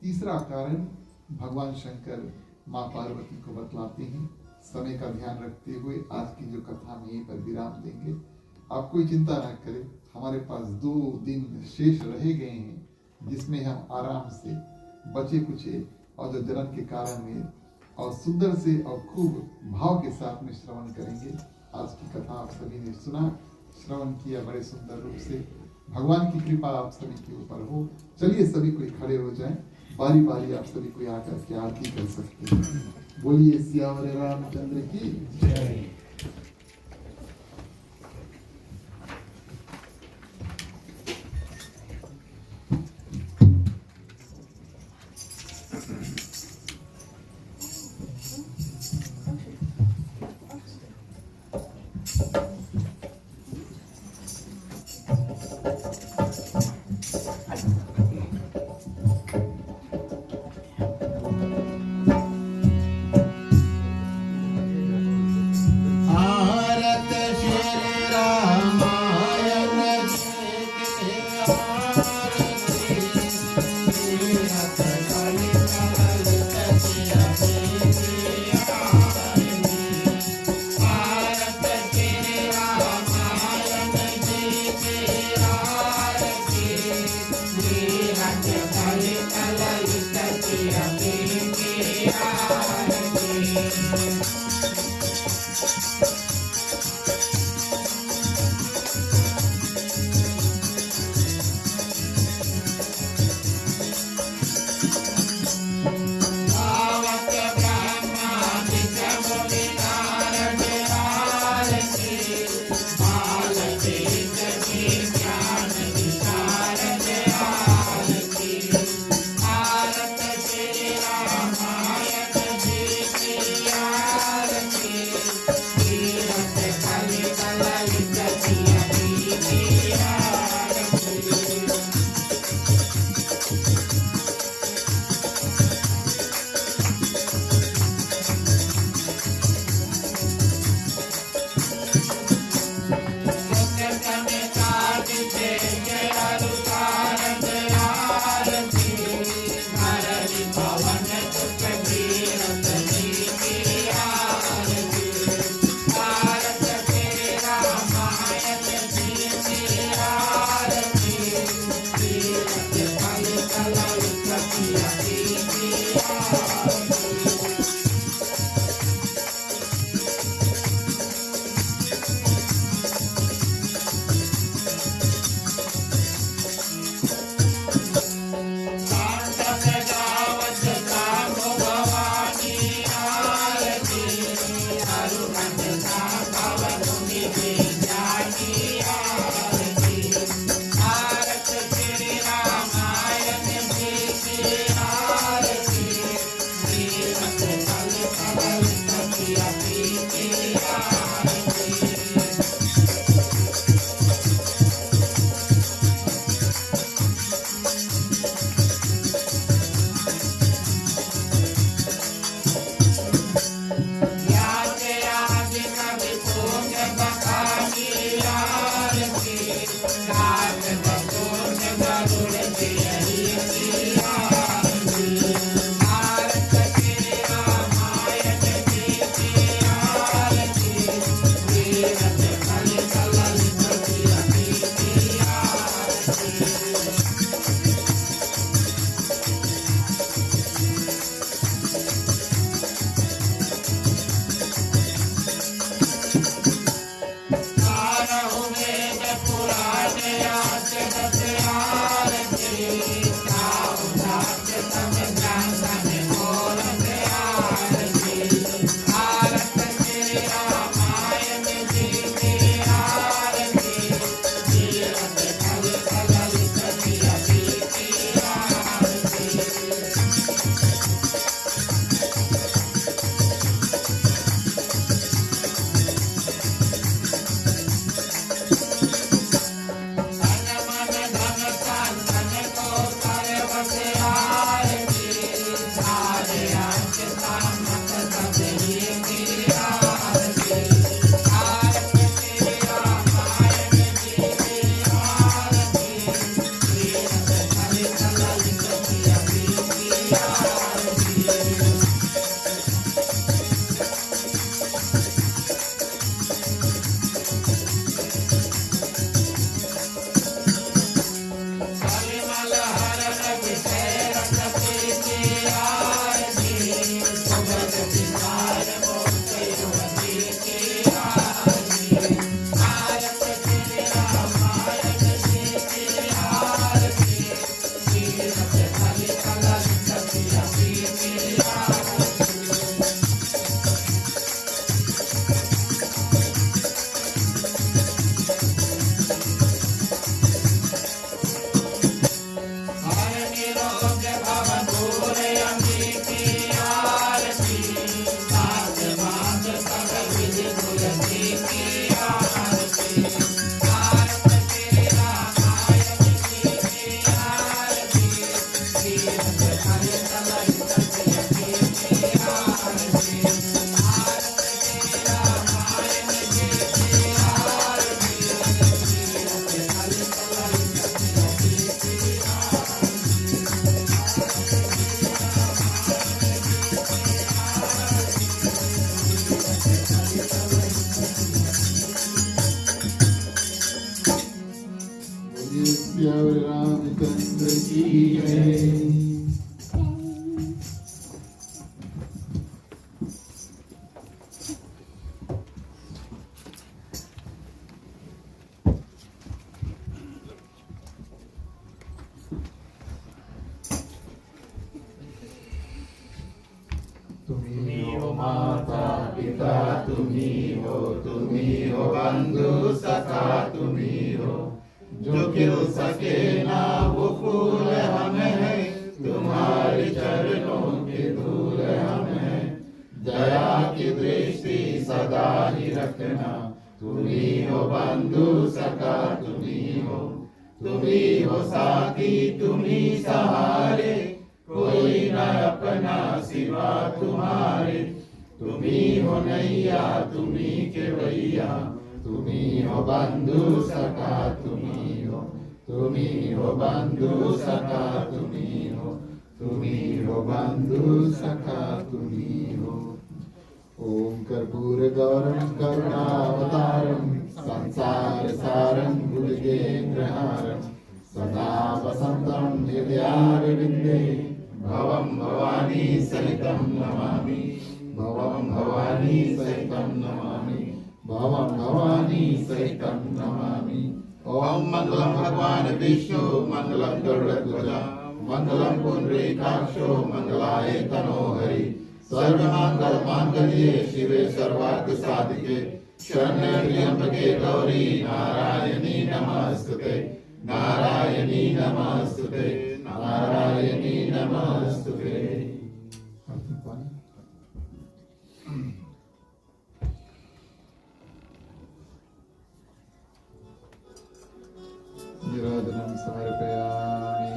S1: तीसरा कारण भगवान शंकर माँ पार्वती को बतलाते हैं। समय का ध्यान रखते हुए आज की जो कथा में यहीं पर विराम देंगे। आप कोई चिंता ना करें, हमारे पास 2 दिन शेष रह गए हैं जिसमें हम आराम से बचे कुचे और जो जन्म के कारण में और सुंदर से और खूब भाव के साथ में श्रवण करेंगे। आज की कथा आप सभी ने सुना, श्रवण किया बड़े सुंदर रूप से। भगवान की कृपा आप सभी के ऊपर हो। चलिए सभी कोई खड़े हो जाएं, बारी बारी आप सभी कोई आकर के आरती कर सकते हैं। बोलिए सियावर रामचंद्र की जय। की जय। तुम्ही हो माता पिता, तुम्ही हो बंधु सखा, तुम्ही हो जो खिल सके ना वो फूल हम है, तुम्हारे चरणों के धूल हम है। दया की दृष्टि सदा ही रखना, तुम्ही हो बंधु सखा, तुम्ही हो साथी, तुम्ही सहारे, कोई न अपना सिवा तुम्हारे। तुम्ही हो नैया, तुम्ही केवैया, तुम्ही हो बंधु सखा, तुम्ही हो बंधु सखा, तुम्ही हो बंधु सखा, तुम्ही हो। ओम कर्पूर गौरम करुणावतारम, संसार सारम भुजगेन्द्रहारम, सदा वसंतम हृदयारविंदे, भवं भवानी सहितं नमामि, भवं भवानी सहितं नमामि, भवं भवानी सहितं नमामि। ओम मंगलम भगवान विष्णु, मंगलम गरुड़ध्वज, मंगलम पुंडरीकाक्षो, मंगलाय तनोहरि। सर्वमंगल मांगल्ये शिवे सर्वार्थ साधिके, शरण्ये त्र्यंबके गौरी नारायणी नमस्तुते, नारायणी नमस्तुते, नारायणी नमस्तुते। निराजनम समर्पयामि।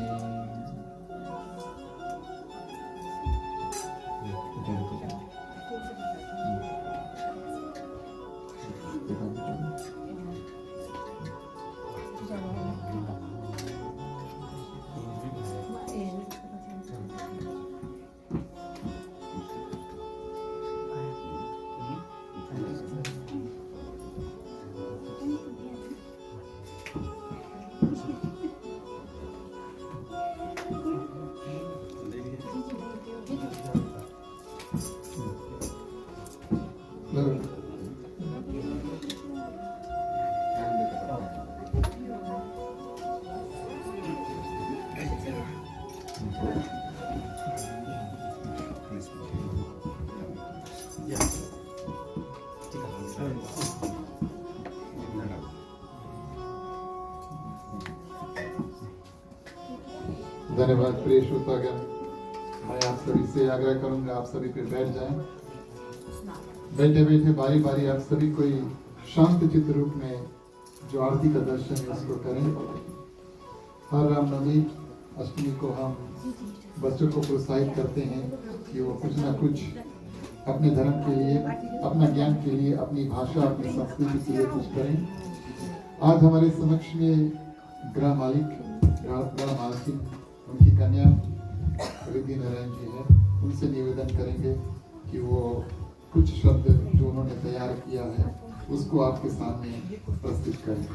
S1: धन्यवाद प्रिय श्रोतागण। मैं आप सभी से आग्रह करूंगा, आप सभी पे बैठ जाएं। बैठे बैठे बारी बारी आप सभी कोई शांत चित्त रूप में जो आरती का दर्शन है उसको करें। हर रामनवमी अष्टमी को हम बच्चों को प्रोत्साहित करते हैं कि वो कुछ ना कुछ अपने धर्म के लिए, अपना ज्ञान के लिए, अपनी भाषा, अपनी संस्कृति के लिए कुछ करें। आज हमारे समक्ष में ग्राम मालकिन, उनकी कन्या रिद्धि नारायण जी है। उनसे निवेदन करेंगे कि वो कुछ शब्द जो उन्होंने तैयार किया है उसको आपके सामने प्रस्तुत करें।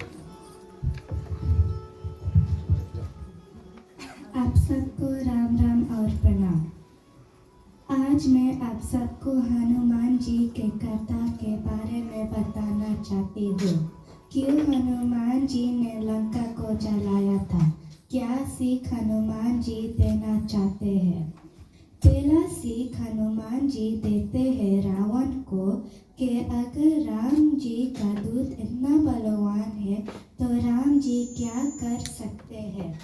S3: आप सबको राम राम और प्रणाम। आज मैं आप सबको हनुमान जी के कथा के बारे में बताना चाहती हूँ। क्यों हनुमान जी ने लंका को जलाया था, क्या सीख हनुमान जी देना चाहते हैं। पहला सीख हनुमान जी देते हैं रावण को कि अगर राम जी का दूत इतना बलवान है तो राम जी क्या कर सकते हैं।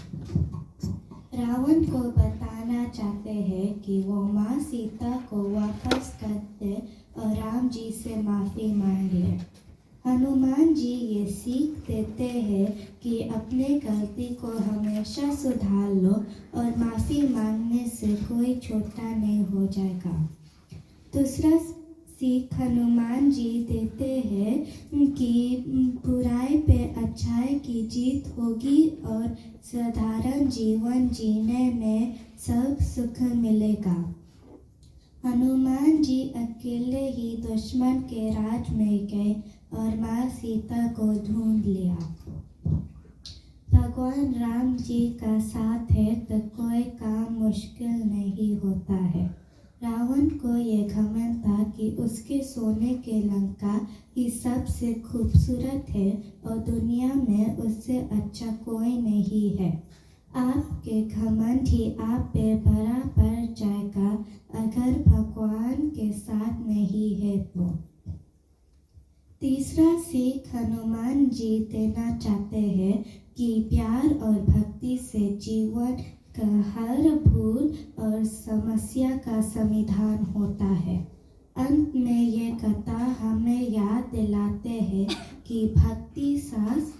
S3: रावण को बताना चाहते हैं कि वो माँ सीता को वापस कर दे और राम जी से माफ़ी मांग ले। हनुमान जी ये सीख देते हैं कि अपने गलती को हमेशा सुधार लो और माफ़ी मांगने से कोई छोटा नहीं हो जाएगा। दूसरा सीख हनुमान जी देते हैं कि बुराई पे अच्छाई की जीत होगी और साधारण जीवन जीने में सब सुख मिलेगा। हनुमान जी अकेले ही दुश्मन के राज में गए और माँ सीता को ढूंढ लिया। भगवान राम जी का साथ है तो कोई काम मुश्किल नहीं होता है। रावण को ये घमंड था कि उसके सोने के लंका ही सबसे खूबसूरत है और दुनिया में उससे अच्छा कोई नहीं है। आपके घमंड ही आप पे भरा पड़ जाएगा अगर भगवान के साथ नहीं है तो। तीसरा सीख हनुमान जी देना चाहते हैं कि प्यार और भक्ति से जीवन का हर भूल और समस्या का समाधान होता है। अंत में ये कथा हमें याद दिलाते हैं कि भक्ति साहस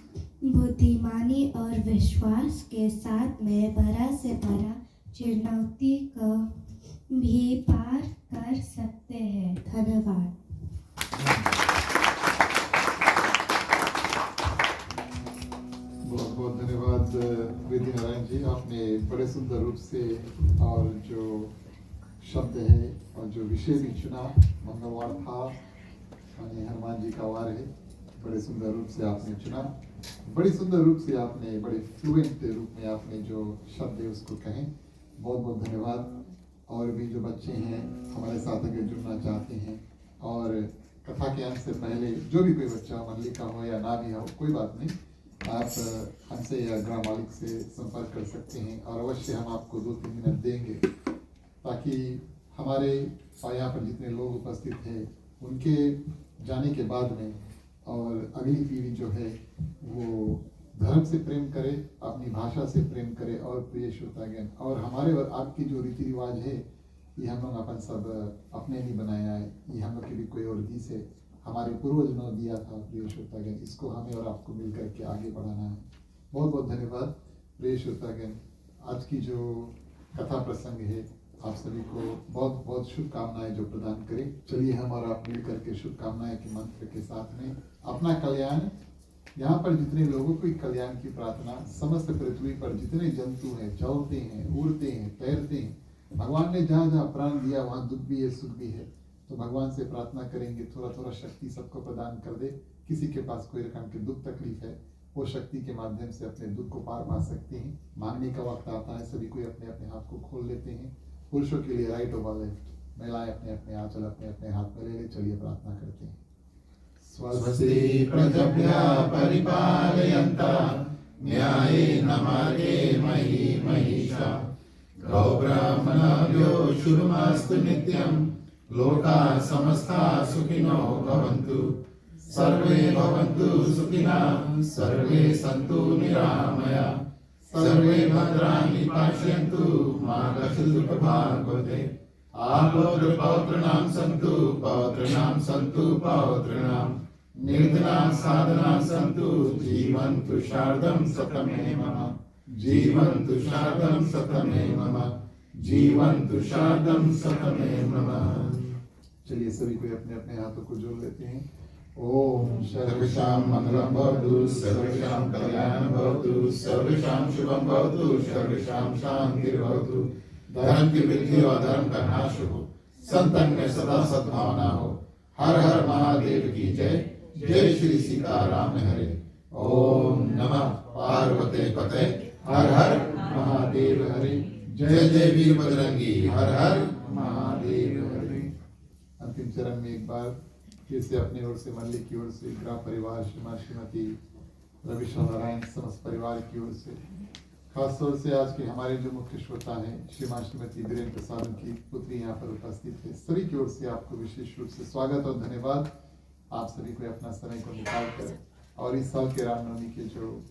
S3: बुद्धिमानी और विश्वास के साथ में बड़ा से बड़ा चुनौती को भी पार कर सकते हैं। धन्यवाद।
S1: बहुत बहुत धन्यवाद विधि नारायण जी, आपने बड़े सुंदर रूप से और जो शब्द है और जो विषय भी चुना, मंगलवार था यानी हनुमान जी का वार है, बड़े सुंदर रूप से आपने चुना, बड़ी सुंदर रूप से आपने बड़े फ्लुएंट रूप में आपने जो शब्द है उसको कहें। बहुत बहुत धन्यवाद। और भी जो बच्चे हैं हमारे साथ अगर जुड़ना चाहते हैं और कथा के अंत से पहले जो भी कोई बच्चा मंडली का हो या ना भी हो, कोई बात नहीं, आप हमसे या ग्राम मालिक से संपर्क कर सकते हैं और अवश्य हम आपको 2-3 मिनट देंगे ताकि हमारे यहाँ पर जितने लोग उपस्थित हैं उनके जाने के बाद में और अगली पीढ़ी जो है वो धर्म से प्रेम करे, अपनी भाषा से प्रेम करे और प्रिय श्रोतागण, और हमारे और आपकी जो रीति रिवाज है ये हम लोग अपन सब अपने नहीं बनाया है, ये हम लोग की भी कोई और दी से हमारे पूर्वज ने दिया था प्रिय श्रोतागण, इसको हमें और आपको मिल करके आगे बढ़ाना है। बहुत बहुत धन्यवाद प्रिय श्रोतागण। आज की जो कथा प्रसंग है आप सभी को बहुत बहुत शुभकामनाएं जो प्रदान करें। चलिए हम और आप मिल करके शुभकामनाएं के मंत्र के साथ में अपना कल्याण, यहाँ पर जितने लोगों को कल्याण की प्रार्थना, समस्त पृथ्वी पर जितने जंतु हैं, चलते हैं, उड़ते हैं, तैरते हैं, भगवान ने जहाँ जहाँ प्राण दिया वहाँ दुख भी है, सुख भी है, तो भगवान से प्रार्थना करेंगे थोड़ा थोड़ा शक्ति सबको प्रदान कर दे। किसी के पास कोई रकम की दुख तकलीफ है वो शक्ति के माध्यम से अपने दुख को पार पा सकते हैं। मांगने का वक्त आता है, सभी कोई अपने अपने हाथ को खोल लेते हैं। पुरुषों के लिए राइट ओवर लेफ्ट, महिलाएं अपने अपने आंचल अपने अपने हाथ में ले ले। चलिए प्रार्थना करते हैं।
S2: स्वस्ति प्रजभ्यः परिपालयन्तः न्यायेन मार्गेण महीं महिषा गौब्राह्मणेभ्यो शुभमस्तु नित्यं। लोकाः समस्ताः सुखिनो भवन्तु, सर्वे भवन्तु सुखिनः, सर्वे सन्तु निरामयाः, सर्वे भद्राणि पश्यन्तु, मा कश्चित् दुःखभाग् भवेत्। पौत्राणां सन्तु पौत्राणां सन्तु पौत्राणां, निर्धनाः साधनाः सन्तु, जीवन्तु शारदं शतमेव मम, जीवन्तु शारदं शतमेव मम, जीवन्तु शारदं शतमेव मम।
S1: चलिए सभी कोई अपने अपने हाथों को जोड़ लेते हैं। ओम
S2: सर्वेषां मंगलं भवतु, सर्वेषां कल्याणं भवतु, सर्वेषां शुभं भवतु, सर्वेषां शान्तिर्भवतु। धर्म की वृद्धि और धर्म का नाश हो, संतन में सदा सद्भावना हो। हर हर महादेव की जय। जय श्री सीताराम हरे। ओम नमः पार्वते पते, हर हर
S1: महादेव हरे।
S2: जय जय वीर बजरंगी, हर हर
S1: महादेव हरे। अंतिम चरण में एक बार फिर से अपनी ओर से, मंडली की ओर से, ग्राम परिवार श्रीमान श्रीमती रविशंकर नारायण समस्त परिवार की ओर से, खासतौर से आज के हमारे जो मुख्य श्रोता हैं श्रीमान श्रीमती वीरेंद्र प्रसाद की पुत्री यहाँ पर उपस्थित है, सभी की ओर से आपको विशेष रूप से स्वागत और धन्यवाद। आप सभी को अपना समय को निकाल कर और इस साल के रामनवमी के जो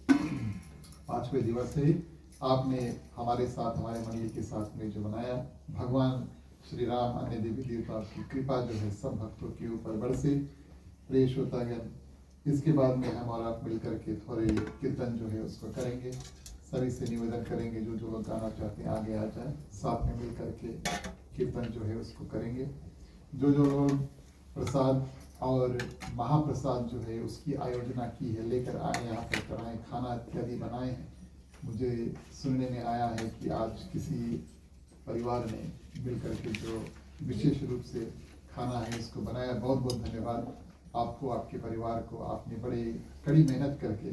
S1: 5वें दिवस है आपने हमारे साथ, हमारे मंडली के साथ में जो बनाया, भगवान श्री राम अन्य देवी देवता की कृपा जो है सब भक्तों के ऊपर बरसे। प्रिय श्रोतागण, इसके बाद में हम और आप मिलकर के थोड़े कीर्तन जो है उसको करेंगे। सभी से निवेदन करेंगे जो जो लोग गाना चाहते हैं आगे आ जाए, साथ में मिल करके कीर्तन जो है उसको करेंगे। जो जो लोग प्रसाद और महाप्रसाद जो है उसकी आयोजना की है लेकर आए, यहाँ पर कराएं, खाना इत्यादि बनाए हैं। मुझे सुनने में आया है कि आज किसी परिवार ने मिल करके जो विशेष रूप से खाना है इसको बनाया। बहुत बहुत धन्यवाद आपको, आपके परिवार को। आपने बड़े कड़ी मेहनत करके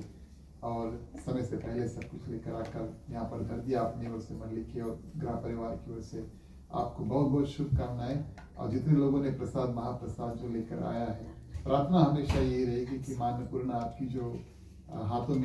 S1: और समय से पहले सब कुछ लेकर आकर यहाँ पर कर दिया अपनी ओर से, मंडली की और ग्राम परिवार की ओर से आपको बहुत बहुत शुभकामनाएं। और जितने लोगों ने प्रसाद महाप्रसाद जो लेकर आया है, प्रार्थना हमेशा यही रहेगी कि मां अन्नपूर्णा आपकी जो हाथों में